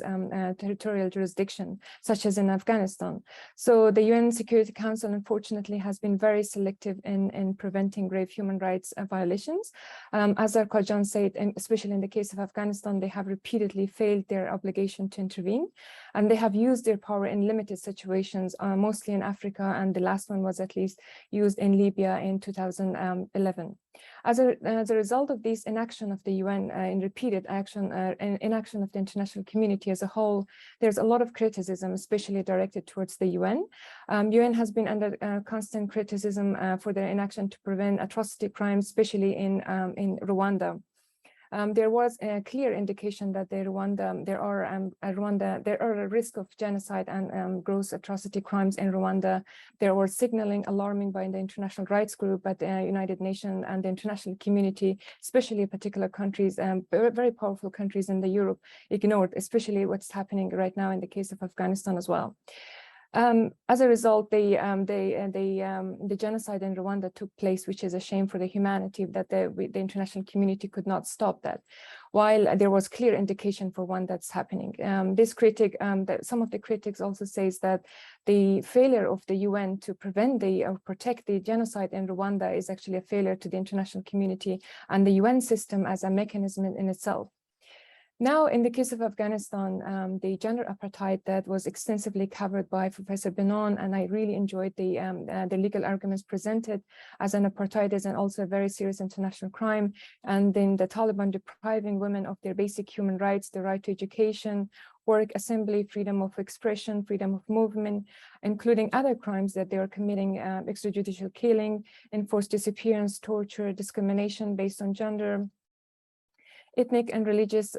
territorial jurisdiction, such as in Afghanistan. So the UN Security Council, unfortunately, has been very selective in preventing grave human rights violations. As Arkajan said, and especially in the case of Afghanistan, they have repeatedly failed their obligation to intervene. And they have used their power in limited situations, mostly in Africa, and the last one was at least used in Libya in 2011. As a result of this inaction of the UN in repeated action, inaction of the international community as a whole, there's a lot of criticism, especially directed towards the UN. UN has been under constant criticism for their inaction to prevent atrocity crimes, especially in Rwanda. There was a clear indication that there are a risk of genocide and gross atrocity crimes in Rwanda. There was signaling alarming by the international rights group, but the United Nations and the international community, especially particular countries, very powerful countries in Europe, ignored, especially what's happening right now in the case of Afghanistan as well. As a result, the genocide in Rwanda took place, which is a shame for the humanity that the international community could not stop that, while there was clear indication for one that's happening. Some of the critics also says that the failure of the UN to prevent or protect the genocide in Rwanda is actually a failure to the international community and the UN system as a mechanism in itself. Now, in the case of Afghanistan, the gender apartheid that was extensively covered by Professor Benon, and I really enjoyed the legal arguments presented as an apartheid is also a very serious international crime, and then the Taliban depriving women of their basic human rights, the right to education, work, assembly, freedom of expression, freedom of movement, including other crimes that they are committing, extrajudicial killing, enforced disappearance, torture, discrimination based on gender, ethnic and religious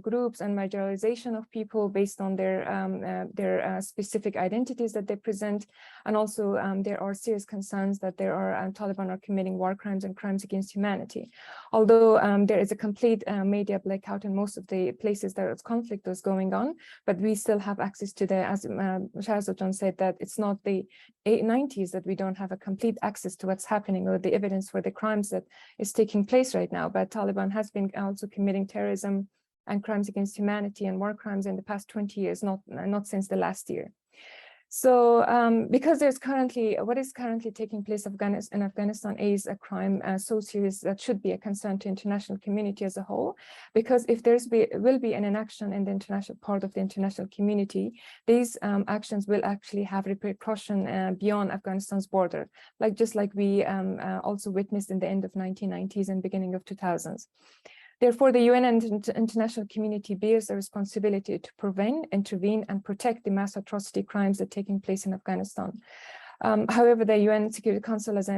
groups, and marginalization of people based on their specific identities that they present. And also there are serious concerns that Taliban are committing war crimes and crimes against humanity. Although there is a complete media blackout in most of the places that conflict is going on, but we still have access to as Shahzadan said, that it's not the 90s that we don't have a complete access to what's happening or the evidence for the crimes that is taking place right now. But Taliban has been also committing terrorism and crimes against humanity and war crimes in the past 20 years, not since the last year. So because what is currently taking place in Afghanistan is a crime so serious that should be a concern to international community as a whole, because if will be an inaction in the international part of the international community, these actions will actually have repercussion beyond Afghanistan's border, just like we also witnessed in the end of 1990s and beginning of 2000s. Therefore, the UN and international community bears a responsibility to prevent, intervene, and protect the mass atrocity crimes that are taking place in Afghanistan. However, the UN Security Council, as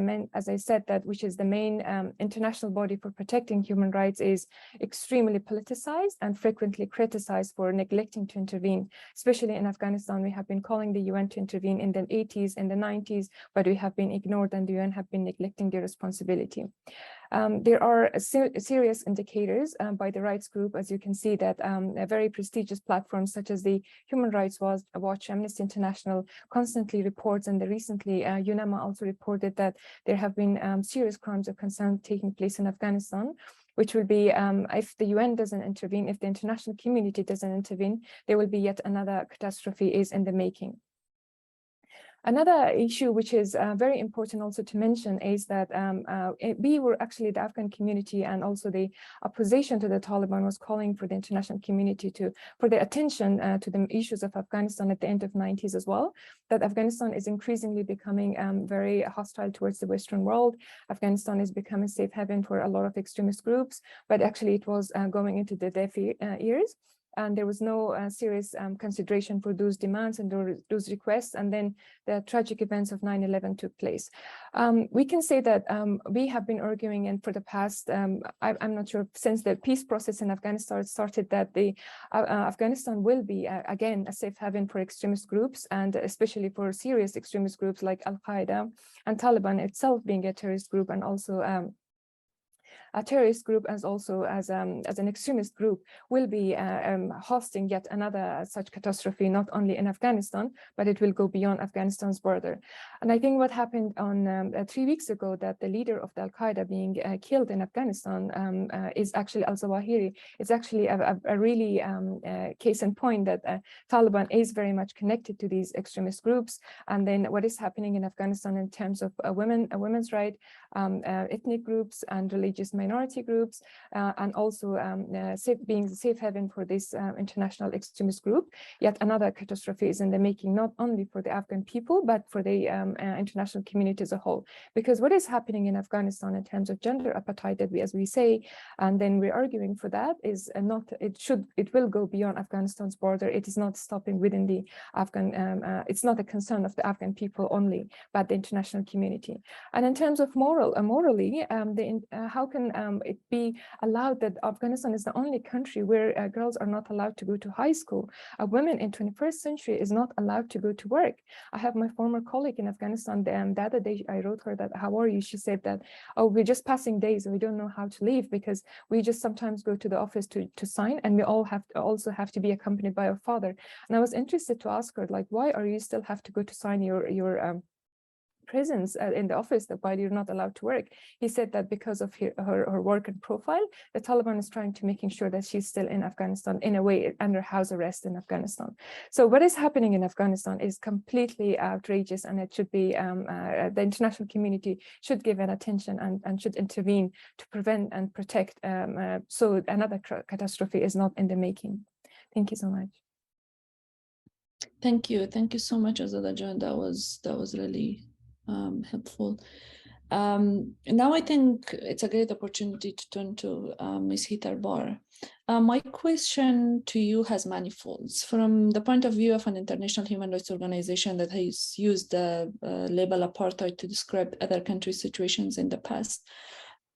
I said, which is the main international body for protecting human rights, is extremely politicized and frequently criticized for neglecting to intervene. Especially in Afghanistan, we have been calling the UN to intervene in the 80s and the 90s, but we have been ignored, and the UN have been neglecting their responsibility. There are serious indicators by the rights group, as you can see, that very prestigious platforms such as the Human Rights Watch, Amnesty International constantly reports, and recently UNAMA also reported that there have been serious crimes of concern taking place in Afghanistan, which will be, if the UN doesn't intervene, if the international community doesn't intervene, there will be yet another catastrophe is in the making. Another issue which is very important also to mention is that we were actually, the Afghan community and also the opposition to the Taliban was calling for the international community for the attention to the issues of Afghanistan at the end of the 90s as well, that Afghanistan is increasingly becoming very hostile towards the Western world. Afghanistan is becoming a safe haven for a lot of extremist groups, but actually it was going into the deaf ears. And there was no serious consideration for those demands and those requests. And then the tragic events of 9/11 took place. We can say that we have been arguing, and for the past, I'm not sure, since the peace process in Afghanistan started, that Afghanistan will be, again, a safe haven for extremist groups, and especially for serious extremist groups like Al-Qaeda and Taliban itself being a terrorist group, and also a terrorist group as also as an extremist group will be hosting yet another such catastrophe, not only in Afghanistan, but it will go beyond Afghanistan's border. And I think what happened on 3 weeks ago, that the leader of the Al-Qaeda being killed in Afghanistan is actually al-Zawahiri. It's actually a really case in point that Taliban is very much connected to these extremist groups. And then what is happening in Afghanistan in terms of women's rights, ethnic groups and religious minority groups, and also being the safe haven for this international extremist group. Yet another catastrophe is in the making, not only for the Afghan people, but for the international community as a whole. Because what is happening in Afghanistan in terms of gender apartheid, that as we say, and then we're arguing for that, is not, it will go beyond Afghanistan's border. It is not stopping within the Afghan, it's not a concern of the Afghan people only, but the international community. And in terms of morally, how can it be allowed that Afghanistan is the only country where girls are not allowed to go to high school? A woman in 21st century is not allowed to go to work. I have my former colleague in Afghanistan, and the other day I wrote her that, how are you? She said that, oh, we're just passing days and we don't know how to leave, because we just sometimes go to the office to sign, and we all also have to be accompanied by our father. And I was interested to ask her, like, why are you still have to go to sign your presence in the office, that why you're not allowed to work? He said that because of her work and profile, the Taliban is trying to making sure that she's still in Afghanistan, in a way under house arrest in Afghanistan. So what is happening in Afghanistan is completely outrageous, and it should be the international community should give it attention and should intervene to prevent and protect, so another catastrophe is not in the making. Thank you so much. Thank you so much, Azada Jan. That was really helpful. Now I think it's a great opportunity to turn to Ms. Hitar Bar. My question to you has manifolds. From the point of view of an international human rights organization that has used the label apartheid to describe other countries' situations in the past,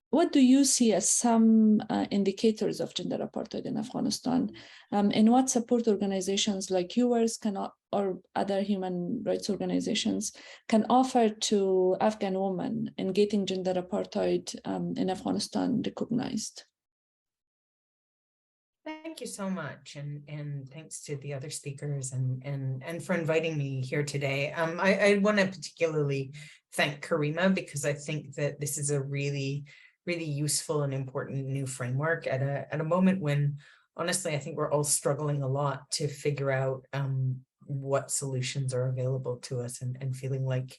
what do you see as some indicators of gender apartheid in Afghanistan? And what support organizations like yours or other human rights organizations can offer to Afghan women in getting gender apartheid in Afghanistan recognized? Thank you so much, and thanks to the other speakers and for inviting me here today. I want to particularly thank Karima, because I think that this is a really useful and important new framework at a moment when, honestly, I think we're all struggling a lot to figure out what solutions are available to us, and feeling like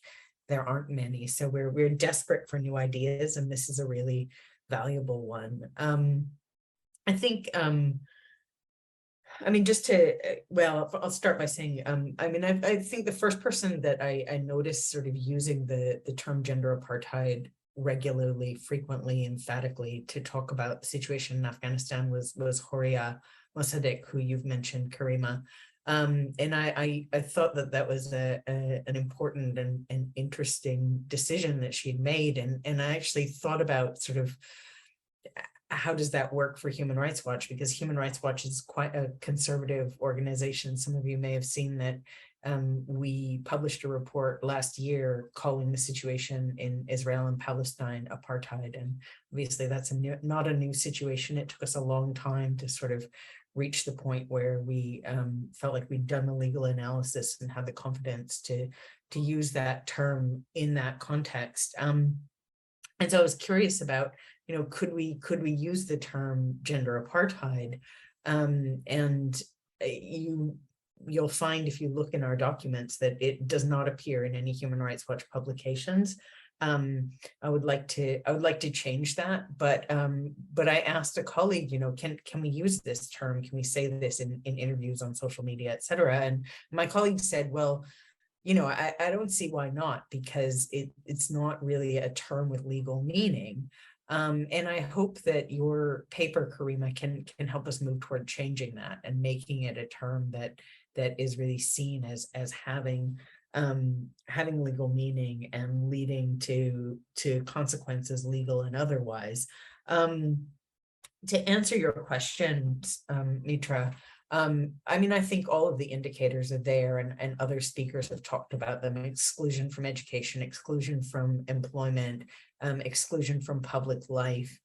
there aren't many. So we're desperate for new ideas, and this is a really valuable one. I think, I mean, just to, well, I'll start by saying, I mean, I think the first person that I noticed sort of using the term gender apartheid regularly, frequently, emphatically to talk about the situation in Afghanistan was Horia Mossadegh, who you've mentioned, Karima. And I thought that was an important and interesting decision that she'd made. And I actually thought about sort of, how does that work for Human Rights Watch? Because Human Rights Watch is quite a conservative organization. Some of you may have seen that we published a report last year calling the situation in Israel and Palestine apartheid. And obviously that's not a new situation. It took us a long time to sort of reach the point where we felt like we'd done the legal analysis and had the confidence to use that term in that context. And so I was curious about, you know, could we use the term gender apartheid? And you'll find, if you look in our documents, that it does not appear in any Human Rights Watch publications. I would like to change that, but I asked a colleague, you know, can we use this term? Can we say this in interviews on social media, et cetera? And my colleague said, well, you know, I don't see why not, because it's not really a term with legal meaning. And I hope that your paper, Karima, can help us move toward changing that and making it a term that is really seen as having legal meaning and leading to consequences, legal and otherwise. To answer your questions, Metra, I mean, I think all of the indicators are there, and other speakers have talked about them: exclusion from education, exclusion from employment, exclusion from public life.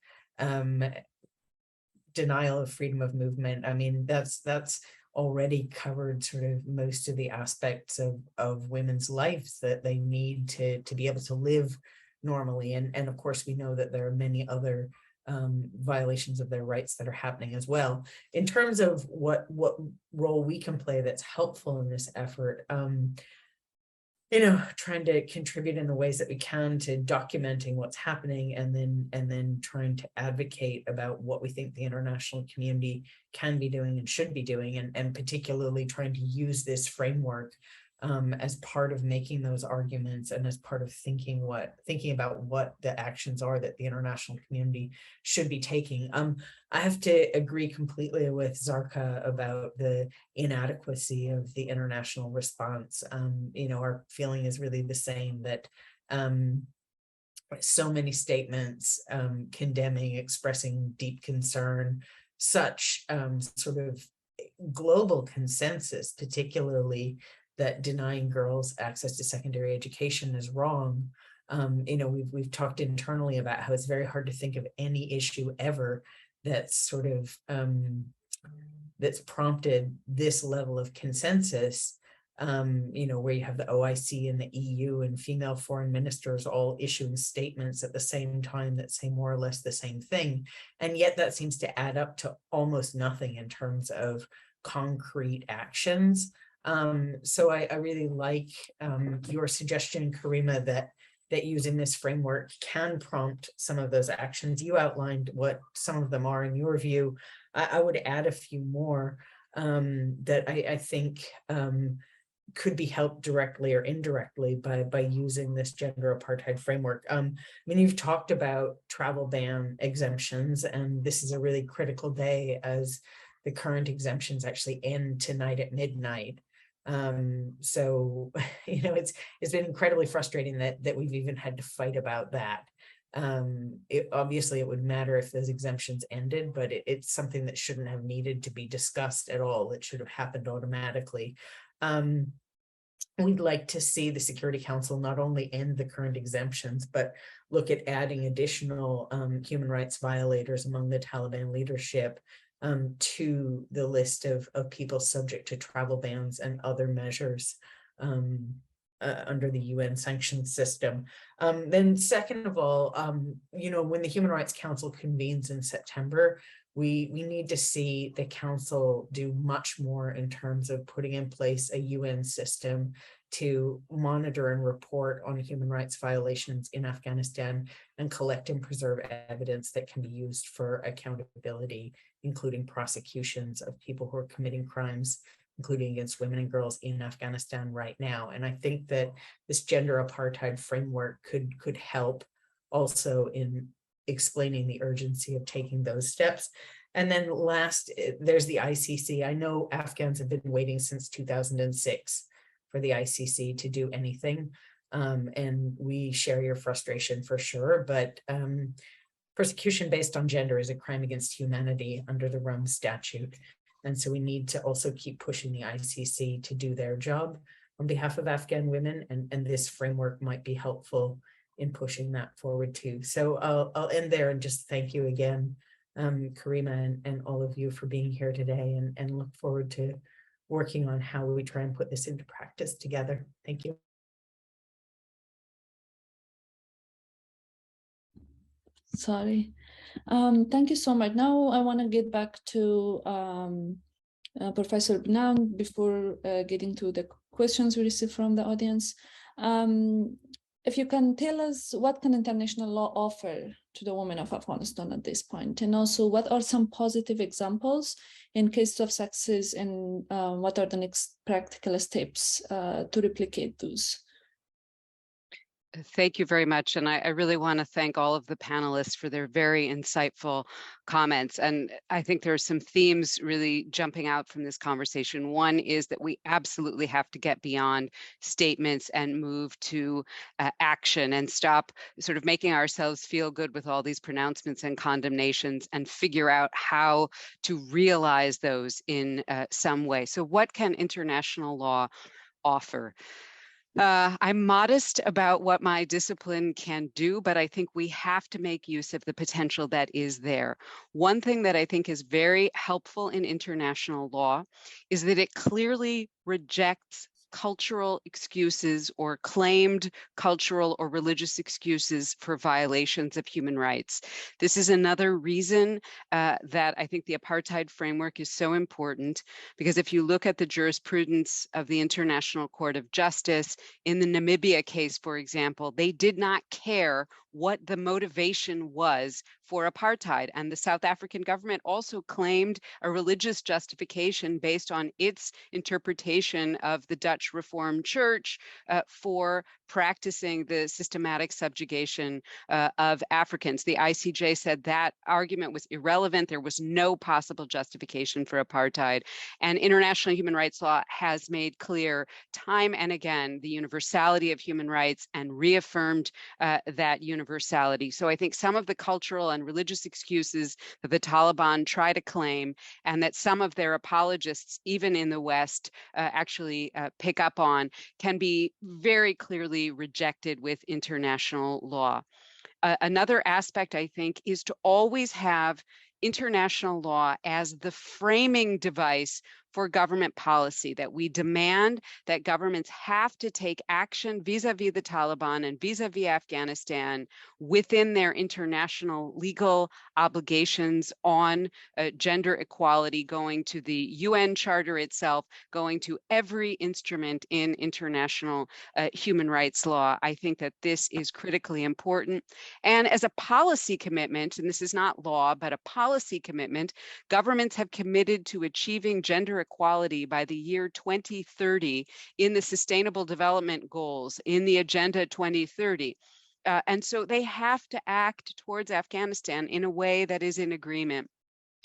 denial of freedom of movement. I mean, that's already covered sort of most of the aspects of women's lives that they need to be able to live normally. And of course, we know that there are many other violations of their rights that are happening as well. In terms of what role we can play that's helpful in this effort, you know, trying to contribute in the ways that we can to documenting what's happening, and then trying to advocate about what we think the international community can be doing and should be doing, and particularly trying to use this framework as part of making those arguments, and as part of thinking about what the actions are that the international community should be taking. I have to agree completely with Zarqa about the inadequacy of the international response. You know, our feeling is really the same, that so many statements condemning, expressing deep concern, such sort of global consensus, particularly that denying girls access to secondary education is wrong. You know, we've talked internally about how it's very hard to think of any issue ever that's sort of that's prompted this level of consensus. You know, where you have the OIC and the EU and female foreign ministers all issuing statements at the same time that say more or less the same thing, and yet that seems to add up to almost nothing in terms of concrete actions. So I really like your suggestion, Karima, that using this framework can prompt some of those actions. You outlined what some of them are in your view. I would add a few more that I think could be helped directly or indirectly by using this gender apartheid framework. I mean, you've talked about travel ban exemptions, and this is a really critical day as the current exemptions actually end tonight at midnight. So, you know, it's been incredibly frustrating that we've even had to fight about that. Obviously, it would matter if those exemptions ended, but it's something that shouldn't have needed to be discussed at all. It should have happened automatically. We'd like to see the Security Council not only end the current exemptions, but look at adding additional human rights violators among the Taliban leadership to the list of people subject to travel bans and other measures under the UN sanctions system. Then second of all, you know, when the Human Rights Council convenes in September, we need to see the council do much more in terms of putting in place a UN system to monitor and report on human rights violations in Afghanistan and collect and preserve evidence that can be used for accountability, including prosecutions of people who are committing crimes, including against women and girls in Afghanistan right now. And I think that this gender apartheid framework could help also in explaining the urgency of taking those steps. And then last, there's the ICC. I know Afghans have been waiting since 2006 for the ICC to do anything. And we share your frustration for sure, but persecution based on gender is a crime against humanity under the Rome Statute. And so we need to also keep pushing the ICC to do their job on behalf of Afghan women, and this framework might be helpful in pushing that forward too. So I'll end there and just thank you again, Karima, and all of you for being here today, and look forward to working on how we try and put this into practice together. Thank you. Sorry. Thank you so much. Now I want to get back to Professor Benan before getting to the questions we received from the audience. If you can tell us what can international law offer to the women of Afghanistan at this point, and also what are some positive examples in case of success, and what are the next practical steps to replicate those? Thank you very much. And I really want to thank all of the panelists for their very insightful comments. And I think there are some themes really jumping out from this conversation. One is that we absolutely have to get beyond statements and move to action, and stop sort of making ourselves feel good with all these pronouncements and condemnations, and figure out how to realize those in some way. So what can international law offer? I'm modest about what my discipline can do, but I think we have to make use of the potential that is there. One thing that I think is very helpful in international law is that it clearly rejects cultural excuses or claimed cultural or religious excuses for violations of human rights. This is another reason that I think the apartheid framework is so important, because if you look at the jurisprudence of the International Court of Justice, in the Namibia case, for example, they did not care what the motivation was for apartheid. And the South African government also claimed a religious justification based on its interpretation of the Dutch Reformed Church for practicing the systematic subjugation of Africans. The ICJ said that argument was irrelevant. There was no possible justification for apartheid. And international human rights law has made clear time and again the universality of human rights and reaffirmed that universality. So I think some of the cultural and religious excuses that the Taliban try to claim, and that some of their apologists, even in the West, actually pick up on, can be very clearly rejected with international law. Another aspect, I think, is to always have international law as the framing device for government policy, that we demand that governments have to take action vis-a-vis the Taliban and vis-a-vis Afghanistan within their international legal obligations on gender equality, going to the UN Charter itself, going to every instrument in international human rights law. I think that this is critically important. And as a policy commitment, and this is not law, but a policy commitment, governments have committed to achieving gender equality by the year 2030 in the Sustainable Development Goals, in the Agenda 2030. And so they have to act towards Afghanistan in a way that is in agreement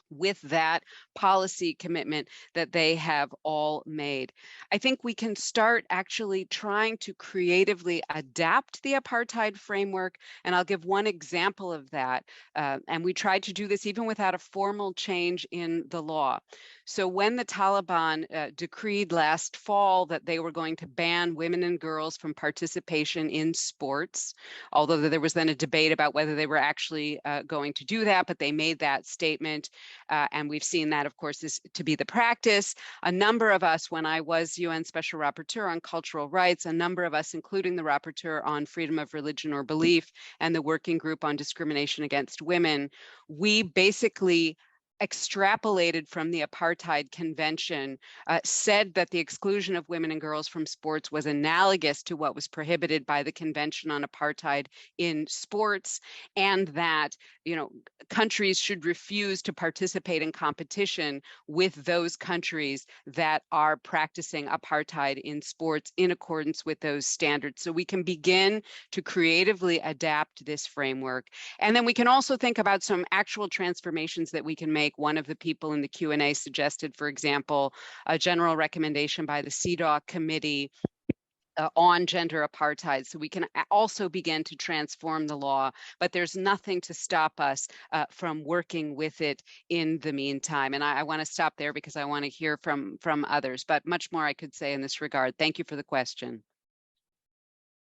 with that policy commitment that they have all made. I think we can start actually trying to creatively adapt the apartheid framework, and I'll give one example of that. And we tried to do this even without a formal change in the law. So when the Taliban decreed last fall that they were going to ban women and girls from participation in sports, although there was then a debate about whether they were actually going to do that, but they made that statement. And we've seen that, of course, is to be the practice. A number of us, when I was UN Special Rapporteur on Cultural Rights, a number of us, including the Rapporteur on Freedom of Religion or Belief and the Working Group on Discrimination Against Women, we basically extrapolated from the Apartheid Convention, said that the exclusion of women and girls from sports was analogous to what was prohibited by the Convention on Apartheid in sports, and that, you know, countries should refuse to participate in competition with those countries that are practicing apartheid in sports in accordance with those standards. So we can begin to creatively adapt this framework. And then we can also think about some actual transformations that we can make. One of the people in the Q&A suggested, for example, a general recommendation by the CEDAW committee on gender apartheid, so we can also begin to transform the law, but there's nothing to stop us from working with it in the meantime. And I want to stop there because I want to hear from others, but much more I could say in this regard. Thank you for the question.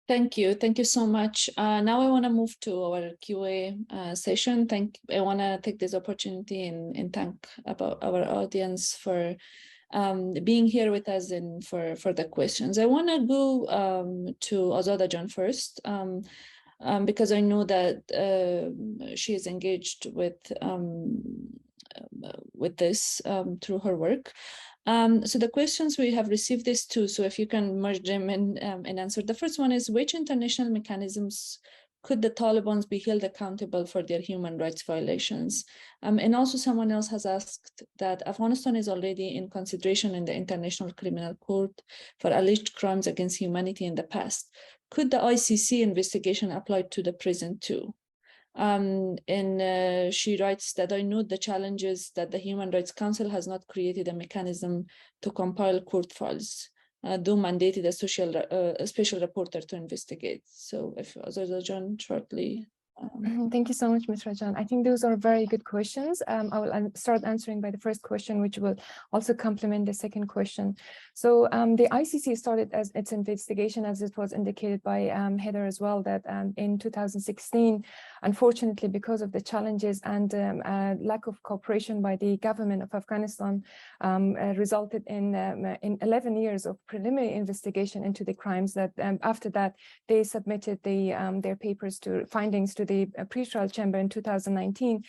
Thank you so much. Now I want to move to our QA session. I want to take this opportunity and thank our audience for being here with us and for the questions. I want to go to Azada John first, because I know that she is engaged with this through her work. So the questions we have received is two, so if you can merge them and answer. The first one is, which international mechanisms could the Taliban be held accountable for their human rights violations? And also someone else has asked that Afghanistan is already in consideration in the International Criminal Court for alleged crimes against humanity in the past. Could the ICC investigation apply to the present too? And she writes that I note the challenges that the Human Rights Council has not created a mechanism to compile court files, though mandated a special reporter to investigate. So if Azada John shortly Thank you so much, Ms. Rajan. I think those are very good questions. I will start answering by the first question, which will also complement the second question. So the ICC started as its investigation, as it was indicated by Heather as well, that in 2016, unfortunately, because of the challenges and lack of cooperation by the government of Afghanistan, resulted in 11 years of preliminary investigation into the crimes that after that, they submitted their papers to findings to the pre-trial chamber in 2019,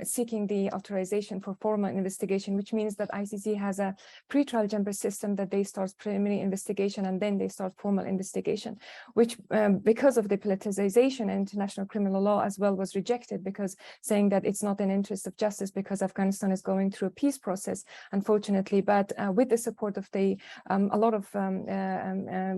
seeking the authorization for formal investigation, which means that ICC has a pre-trial chamber system that they start preliminary investigation and then they start formal investigation, which because of the politicization and international criminal law as well was rejected, because saying that it's not in interest of justice because Afghanistan is going through a peace process, unfortunately. But with the support of a lot of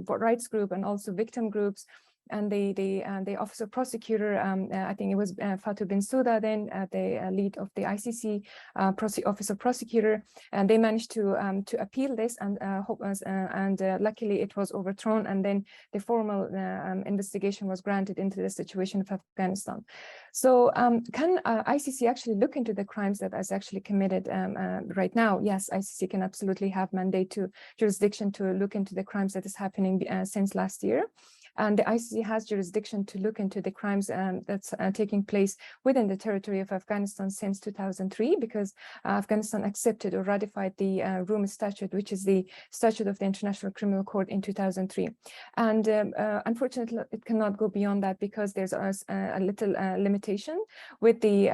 rights group and also victim groups, and the officer prosecutor, I think it was Fatou Bensouda, then the lead of the ICC officer prosecutor, and they managed to appeal this, and luckily it was overthrown, and then the formal investigation was granted into the situation of Afghanistan. So can ICC actually look into the crimes that is actually committed right now? Yes, ICC can absolutely have mandate to jurisdiction to look into the crimes that is happening since last year. And the ICC has jurisdiction to look into the crimes that's taking place within the territory of Afghanistan since 2003, because Afghanistan accepted or ratified the Rome Statute, which is the statute of the International Criminal Court in 2003. And unfortunately, it cannot go beyond that, because there's a little limitation with the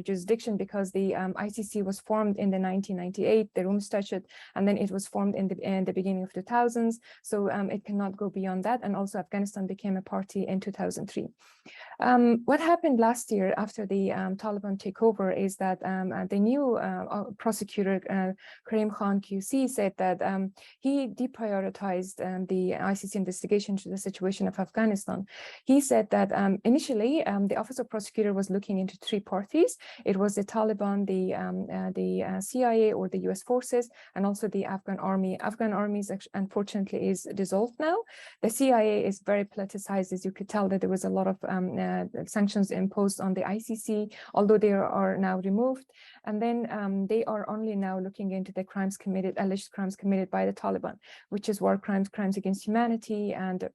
jurisdiction, because the ICC was formed in the 1998, the Rome Statute, and then it was formed in the beginning of 2000s. So it cannot go beyond that. And also Afghanistan became a party in 2003. What happened last year after the Taliban takeover is that the new prosecutor, Karim Khan QC, said that he deprioritized the ICC investigation to the situation of Afghanistan. He said that initially the office of prosecutor was looking into three parties. It was the Taliban, the CIA or the US forces, and also the Afghan army. Afghan army unfortunately is dissolved now. The CIA is very politicized, as you could tell that there was a lot of sanctions imposed on the ICC, although they are now removed. And then they are only now looking into the crimes committed, alleged crimes committed by the Taliban, which is war crimes, crimes against humanity, and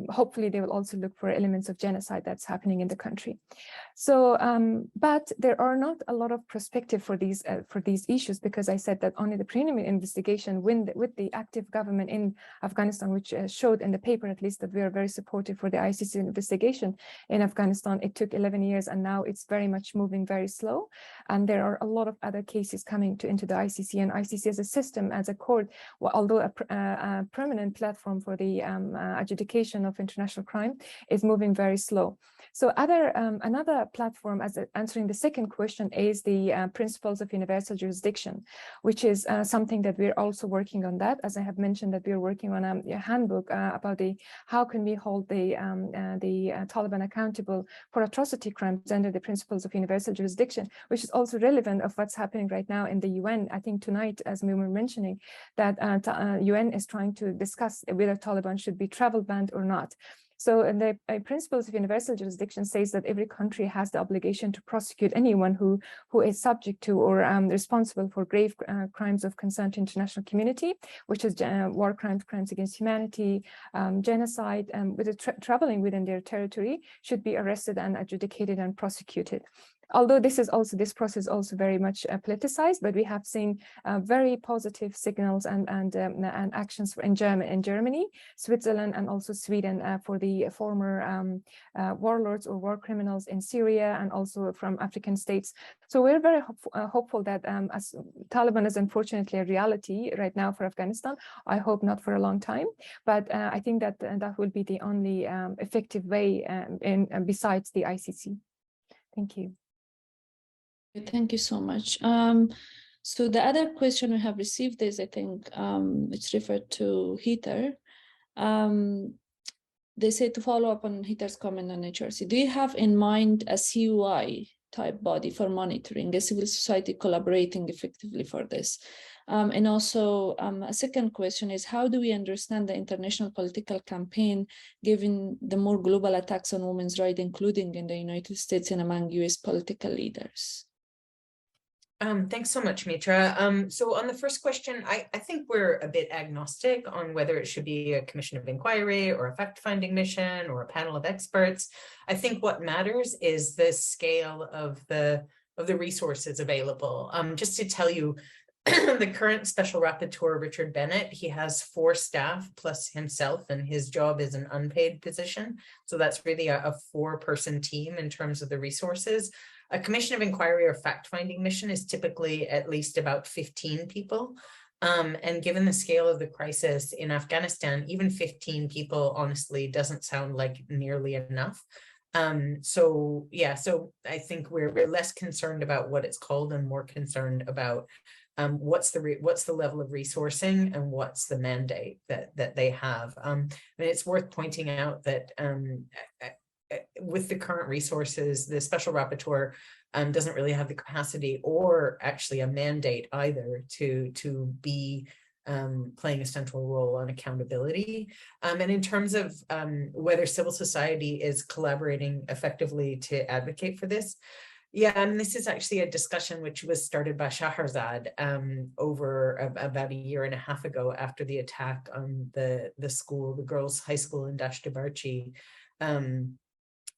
hopefully they will also look for elements of genocide that's happening in the country. So, but there are not a lot of perspective for these issues, because I said that only the preliminary investigation with the active government in Afghanistan, which showed in the paper at least that we are very supportive for the ICC investigation in Afghanistan. It took 11 years, and now it's very much moving very slow. And there are a lot of other cases coming into the ICC, and ICC as a system, as a court, although a permanent platform for the adjudication of international crime, is moving very slow. So another platform, as answering the second question, is the principles of universal jurisdiction, which is something that we're also working on. That, as I have mentioned, that we're working on a handbook about how can we hold the Taliban accountable for atrocity crimes under the principles of universal jurisdiction, which is also relevant of what's happening right now in the UN. I think tonight, as we were mentioning, that UN is trying to discuss whether Taliban should be travel banned or not. So the principles of universal jurisdiction says that every country has the obligation to prosecute anyone who is subject to or responsible for grave crimes of concern to international community, which is war crimes, crimes against humanity, genocide, traveling within their territory, should be arrested and adjudicated and prosecuted. Although this process is also very much politicized, but we have seen very positive signals and actions in Germany, Switzerland, and also Sweden for the former warlords or war criminals in Syria, and also from African states. So we're very hopeful that as Taliban is unfortunately a reality right now for Afghanistan, I hope not for a long time, but I think that that will be the only effective way besides the ICC. Thank you. Thank you so much. So the other question we have received is, I think it's referred to Heather. They say to follow up on Heather's comment on HRC, do you have in mind a CUI type body for monitoring, a civil society collaborating effectively for this? And also a second question is, how do we understand the international political campaign given the more global attacks on women's rights, including in the United States and among US political leaders? Thanks so much, Metra. So on the first question, I think we're a bit agnostic on whether it should be a commission of inquiry or a fact-finding mission or a panel of experts. I think what matters is the scale of the resources available. Just to tell you, the current special rapporteur, Richard Bennett, he has 4 staff plus himself, and his job is an unpaid position. So that's really a 4-person team in terms of the resources. A commission of inquiry or fact-finding mission is typically at least about 15 people. And given the scale of the crisis in Afghanistan, even 15 people honestly doesn't sound like nearly enough. So I think we're less concerned about what it's called and more concerned about what's the level of resourcing and what's the mandate that they have. And it's worth pointing out that with the current resources, the special rapporteur doesn't really have the capacity or actually a mandate either to be playing a central role on accountability. And in terms of whether civil society is collaborating effectively to advocate for this, and this is actually a discussion which was started by Shahrazad over about a year and a half ago after the attack on the school, the girls' high school in Dashtabarchi,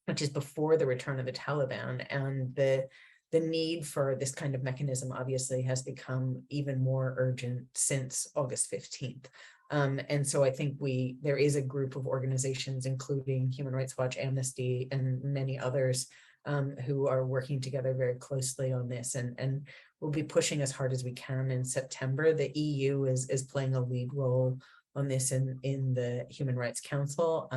which is before the return of the Taliban. And the need for this kind of mechanism obviously has become even more urgent since August 15th. And so I think there is a group of organizations, including Human Rights Watch, Amnesty, and many others who are working together very closely on this, and we'll be pushing as hard as we can in September. The EU is playing a lead role on this in the Human Rights Council.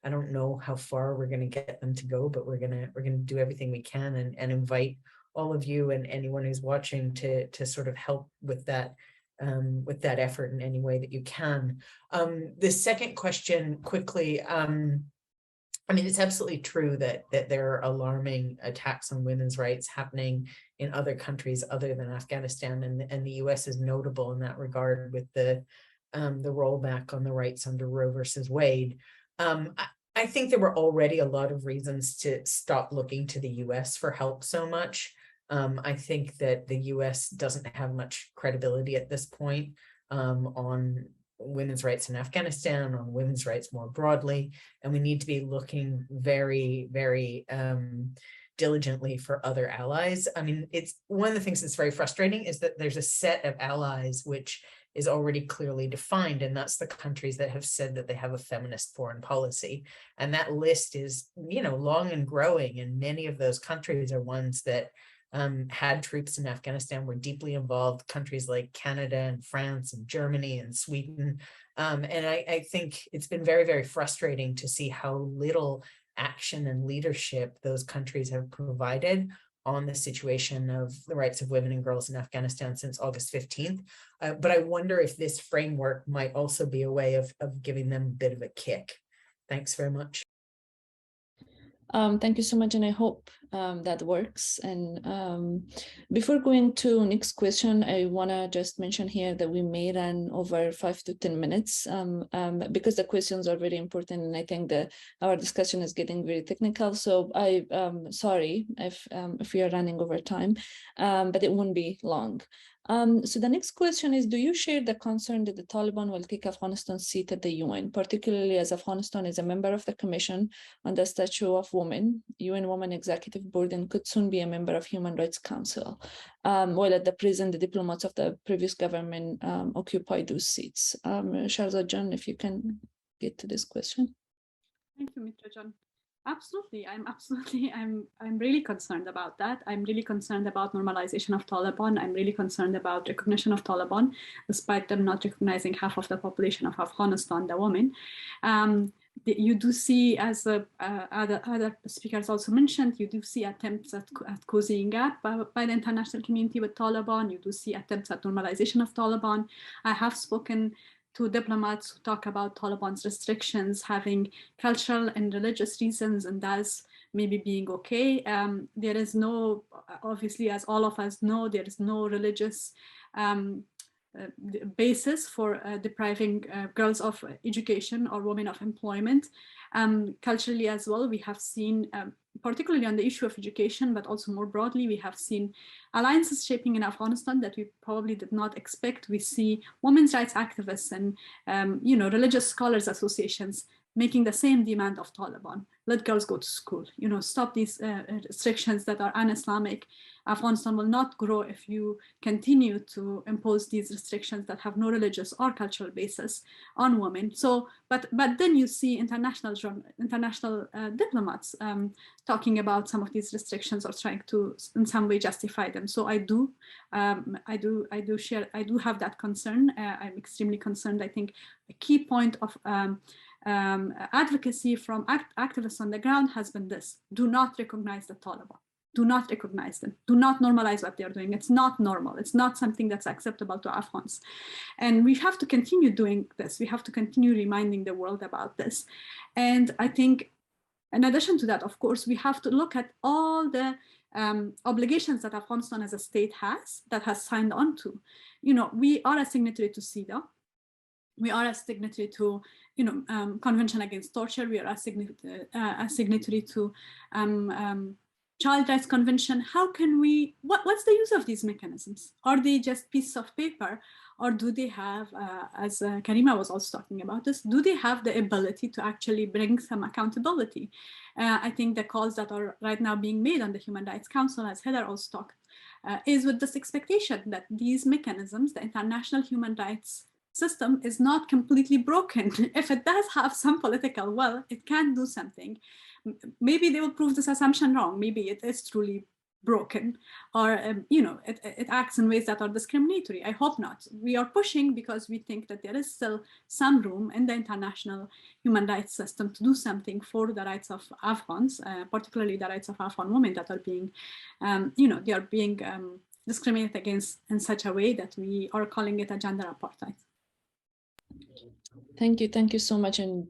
I don't know how far we're going to get them to go, but we're going to do everything we can and invite all of you and anyone who's watching to sort of help with that effort in any way that you can. The second question, quickly. I mean, it's absolutely true that there are alarming attacks on women's rights happening in other countries other than Afghanistan, and the US is notable in that regard with the rollback on the rights under Roe versus Wade. I think there were already a lot of reasons to stop looking to the US for help so much. I think that the US doesn't have much credibility at this point on women's rights in Afghanistan, on women's rights more broadly, and we need to be looking very, very diligently for other allies. I mean, it's one of the things that's very frustrating is that there's a set of allies which is already clearly defined, and that's the countries that have said that they have a feminist foreign policy. And that list is, long and growing, and many of those countries are ones that had troops in Afghanistan, were deeply involved, countries like Canada and France and Germany and Sweden. And I think it's been very, very frustrating to see how little action and leadership those countries have provided on the situation of the rights of women and girls in Afghanistan since August 15th. But I wonder if this framework might also be a way of giving them a bit of a kick. Thanks very much. Thank you so much, and I hope that works. And before going to next question, I want to just mention here that we may run over 5 to 10 minutes because the questions are very important, and I think that our discussion is getting very technical. So I'm sorry if we are running over time, but it won't be long. So the next question is, do you share the concern that the Taliban will take Afghanistan's seat at the UN, particularly as Afghanistan is a member of the Commission on the Status of Women, UN Women Executive Board, and could soon be a member of Human Rights Council, while at the present, the diplomats of the previous government occupy those seats? Shahrazad John, if you can get to this question. Thank you, Mr. John. Absolutely, I'm really concerned about that. I'm really concerned about normalization of Taliban. I'm really concerned about recognition of Taliban, despite them not recognizing half of the population of Afghanistan, the women. You do see, as other speakers also mentioned, you do see attempts at cozying up by the international community with Taliban. You do see attempts at normalization of Taliban. I have spoken to diplomats who talk about Taliban's restrictions having cultural and religious reasons, and that's maybe being okay. There is no, obviously, as all of us know, there is no religious basis for depriving girls of education or women of employment. Culturally as well, we have seen, particularly on the issue of education, but also more broadly, we have seen alliances shaping in Afghanistan that we probably did not expect. We see women's rights activists and religious scholars associations making the same demand of Taliban. Let girls go to school, stop these restrictions that are un-Islamic. Afghanistan will not grow if you continue to impose these restrictions that have no religious or cultural basis on women. So, but then you see international diplomats talking about some of these restrictions or trying to in some way justify them. So I do have that concern. I'm extremely concerned. I think a key point of advocacy from activists on the ground has been this: do not recognize the Taliban. Do not recognize them. Do not normalize what they're doing. It's not normal. It's not something that's acceptable to Afghans. And we have to continue doing this. We have to continue reminding the world about this. And I think in addition to that, of course, we have to look at all the obligations that Afghanistan as a state has signed on to. We are a signatory to CEDAW. We are a signatory to, Convention Against Torture. We are a signatory to Child Rights Convention. How can we, what's the use of these mechanisms? Are they just pieces of paper, or do they have, as Karima was also talking about this, do they have the ability to actually bring some accountability? I think the calls that are right now being made on the Human Rights Council, as Heather also talked, is with this expectation that these mechanisms, the international human rights system, is not completely broken. If it does have some political will, it can do something. Maybe they will prove this assumption wrong. Maybe it is truly broken, or it acts in ways that are discriminatory. I hope not. We are pushing because we think that there is still some room in the international human rights system to do something for the rights of Afghans, particularly the rights of Afghan women that are being, they are being discriminated against in such a way that we are calling it a gender apartheid. Thank you so much. And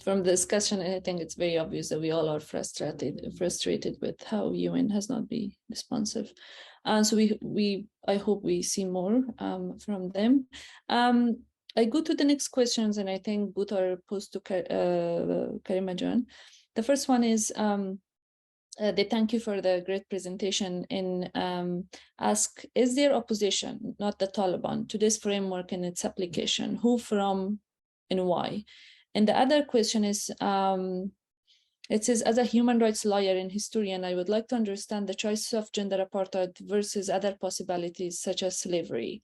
from the discussion, I think it's very obvious that we all are frustrated with how UN has not been responsive. And so I hope we see more from them. I go to the next questions, and I think both are posed to Karima John. The first one is, they thank you for the great presentation and ask, is there opposition, not the Taliban, to this framework and its application? Who, from, and why? And the other question is, it says, as a human rights lawyer and historian, I would like to understand the choice of gender apartheid versus other possibilities such as slavery.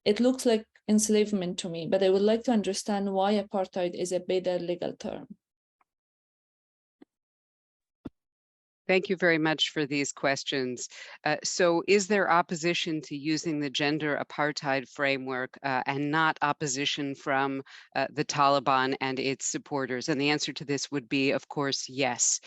It looks like enslavement to me, but I would like to understand why apartheid is a better legal term. Thank you very much for these questions. So is there opposition to using the gender apartheid framework and not opposition from the Taliban and its supporters? And the answer to this would be, of course, yes.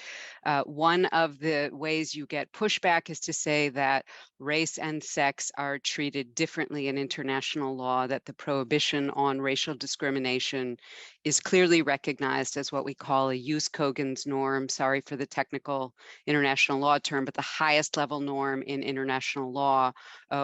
One of the ways you get pushback is to say that race and sex are treated differently in international law, that the prohibition on racial discrimination is clearly recognized as what we call a jus cogens norm. Sorry for the technical international law term, but the highest level norm in international law,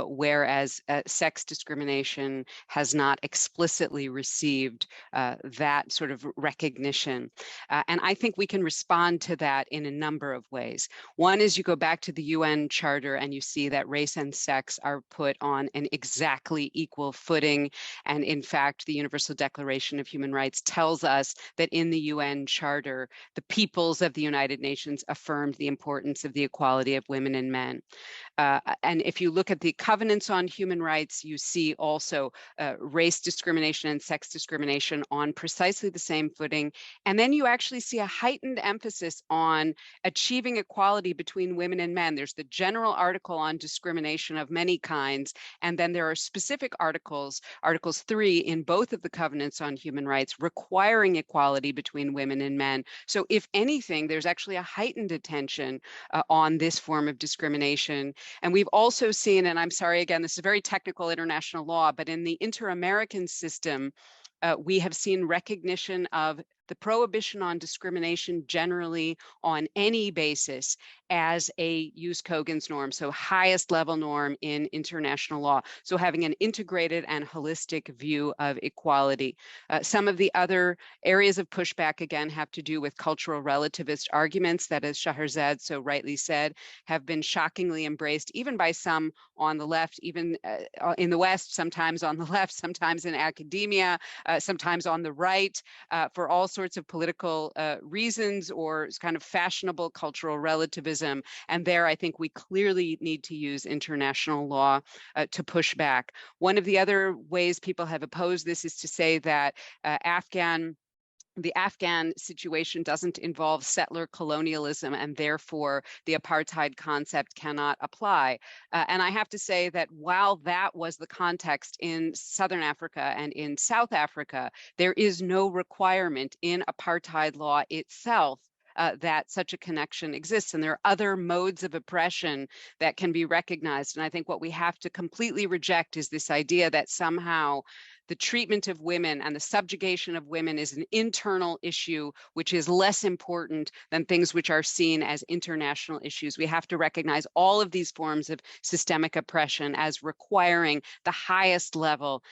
whereas sex discrimination has not explicitly received that sort of recognition. And I think we can respond to that in a number of ways. One is you go back to the UN Charter and you see that race and sex are put on an exactly equal footing. And in fact, the Universal Declaration of Human Rights tells us that in the UN Charter, the peoples of the United Nations affirmed the importance of the equality of women and men. And if you look at the covenants on human rights, you see also race discrimination and sex discrimination on precisely the same footing. And then you actually see a heightened emphasis on achieving equality between women and men. There's the general article on discrimination of many kinds. And then there are specific articles, Articles 3 in both of the covenants on human rights, requiring equality between women and men. So if anything, there's actually a heightened attention on this form of discrimination. And we've also seen, and I'm sorry, again, this is very technical international law, but in the inter-American system, we have seen recognition of the prohibition on discrimination generally on any basis as a jus cogens norm, so highest level norm in international law. So having an integrated and holistic view of equality. Some of the other areas of pushback, again, have to do with cultural relativist arguments that, as Shahrazad so rightly said, have been shockingly embraced even by some on the left, even in the West, sometimes on the left, sometimes in academia, sometimes on the right, for all sorts of political reasons or kind of fashionable cultural relativism. And there, I think we clearly need to use international law to push back. One of the other ways people have opposed this is to say that the Afghan situation doesn't involve settler colonialism, and therefore the apartheid concept cannot apply. And I have to say that while that was the context in Southern Africa and in South Africa, there is no requirement in apartheid law itself that such a connection exists. And there are other modes of oppression that can be recognized. And I think what we have to completely reject is this idea that somehow the treatment of women and the subjugation of women is an internal issue, which is less important than things which are seen as international issues. We have to recognize all of these forms of systemic oppression as requiring the highest level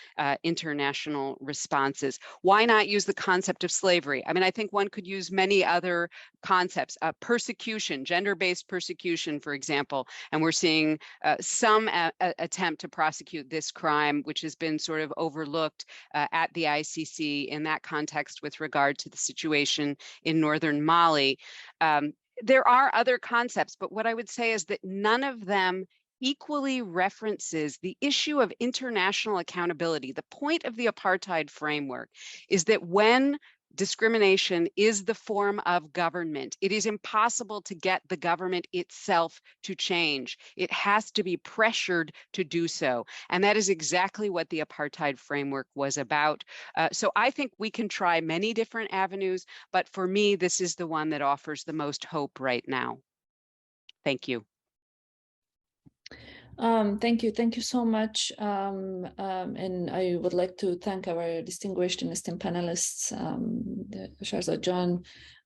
international responses. Why not use the concept of slavery? I mean, I think one could use many other concepts, persecution, gender-based persecution, for example, and we're seeing some attempt to prosecute this crime, which has been sort of overlooked at the ICC in that context with regard to the situation in northern Mali. There are other concepts, but what I would say is that none of them equally references the issue of international accountability. The point of the apartheid framework is that when discrimination is the form of government, it is impossible to get the government itself to change. It has to be pressured to do so. And that is exactly what the apartheid framework was about. So I think we can try many different avenues, but for me, this is the one that offers the most hope right now. Thank you. Thank you so much. And I would like to thank our distinguished and esteemed panelists, Shahrazad Jan,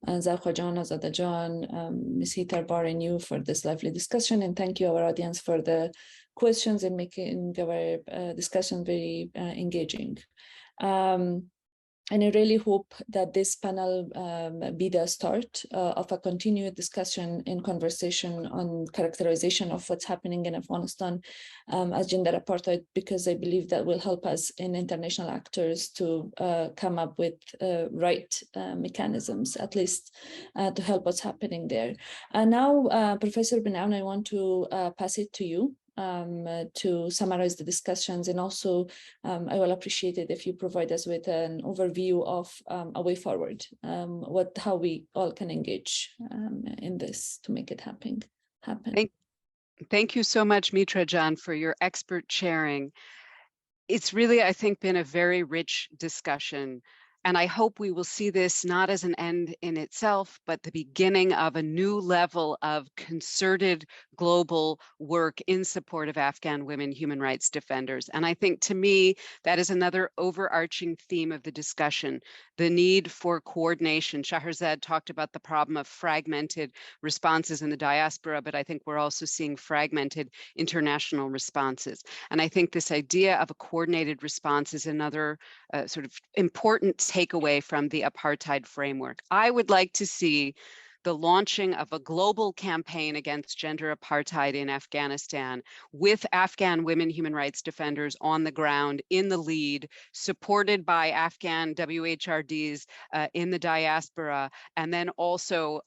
Zawqa Jan, Azada Jan, Ms. Hitar Bar, and you for this lively discussion. And thank you, our audience, for the questions and making our discussion very engaging. And I really hope that this panel be the start of a continued discussion and conversation on characterization of what's happening in Afghanistan as gender apartheid, because I believe that will help us in international actors to come up with right mechanisms, at least to help what's happening there. And now, Professor Benaoun, I want to pass it to you. To summarize the discussions, and also I will appreciate it if you provide us with an overview of a way forward, how we all can engage in this to make it happen. Thank you so much, Metra Jan, for your expert sharing. It's really, I think, been a very rich discussion. And I hope we will see this not as an end in itself, but the beginning of a new level of concerted global work in support of Afghan women human rights defenders. And I think, to me, that is another overarching theme of the discussion, the need for coordination. Shahrazad talked about the problem of fragmented responses in the diaspora, but I think we're also seeing fragmented international responses. And I think this idea of a coordinated response is another sort of important takeaway from the apartheid framework. I would like to see the launching of a global campaign against gender apartheid in Afghanistan, with Afghan women human rights defenders on the ground in the lead, supported by Afghan WHRDs in the diaspora, and then also,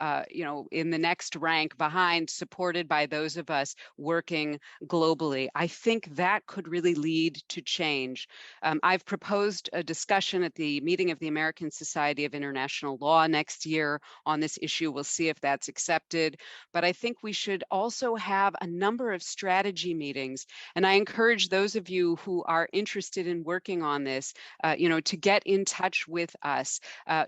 in the next rank behind, supported by those of us working globally. I think that could really lead to change. I've proposed a discussion at the meeting of the American Society of International Law next year on this issue. We'll see if that's accepted. But I think we should also have a number of strategy meetings. And I encourage those of you who are interested in working on this, to get in touch with us,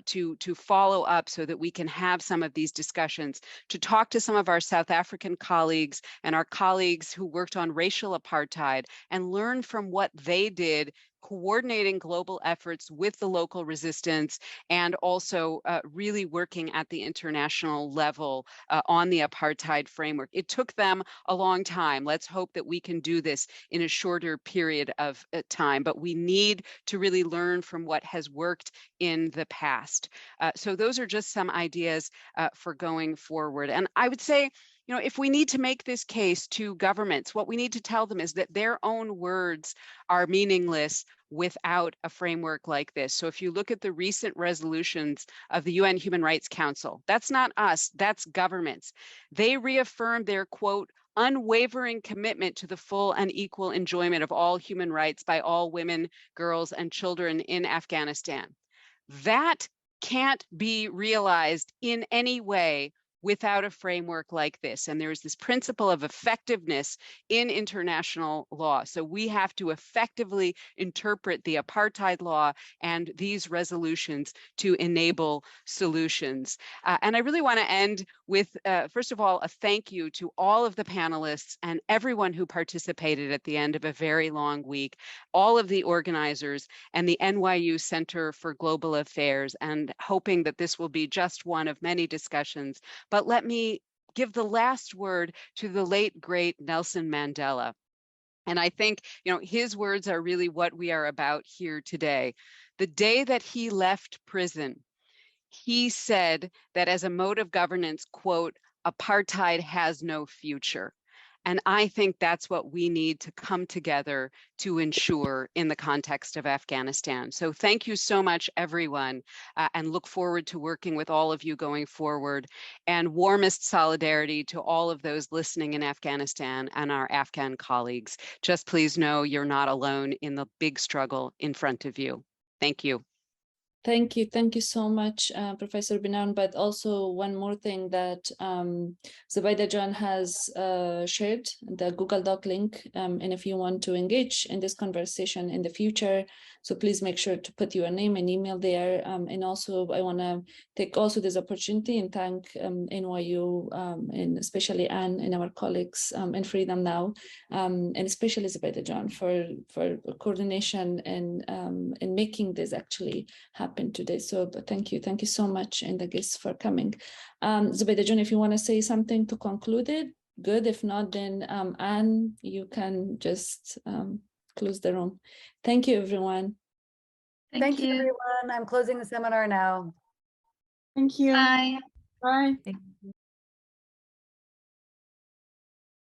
to follow up so that we can have some of these discussions, to talk to some of our South African colleagues and our colleagues who worked on racial apartheid and learn from what they did coordinating global efforts with the local resistance, and also really working at the international level on the apartheid framework. It took them a long time. Let's hope that we can do this in a shorter period of time, but we need to really learn from what has worked in the past. So those are just some ideas for going forward. And I would say, you know, if we need to make this case to governments, what we need to tell them is that their own words are meaningless without a framework like this. So if you look at the recent resolutions of the UN Human Rights Council, that's not us, that's governments. They reaffirmed their, quote, unwavering commitment to the full and equal enjoyment of all human rights by all women, girls, and children in Afghanistan. That can't be realized in any way without a framework like this. And there's this principle of effectiveness in international law. So we have to effectively interpret the apartheid law and these resolutions to enable solutions. And I really want to end with, first of all, a thank you to all of the panelists and everyone who participated at the end of a very long week, all of the organizers and the NYU Center for Global Affairs, and hoping that this will be just one of many discussions. But let me give the last word to the late, great Nelson Mandela. And I think, you know, his words are really what we are about here today. The day that he left prison, he said that as a mode of governance, quote, apartheid has no future. And I think that's what we need to come together to ensure in the context of Afghanistan. So thank you so much, everyone, and look forward to working with all of you going forward. And warmest solidarity to all of those listening in Afghanistan and our Afghan colleagues. Just please know you're not alone in the big struggle in front of you. Thank you. Thank you so much, Professor Benan. But also one more thing that Zubaida John has shared, the Google Doc link, and if you want to engage in this conversation in the future, so please make sure to put your name and email there. And also I want to take also this opportunity and thank NYU and especially Anne and our colleagues in Freedom Now, and especially Zubaida John for coordination and making this actually happen today. So but thank you so much, and the guests for coming. Zubaida John, if you want to say something to conclude it, good. If not, then Anne, you can just close the room. Thank you, everyone. Thank you, everyone. I'm closing the seminar now. Thank you. Bye. Bye. Thank you.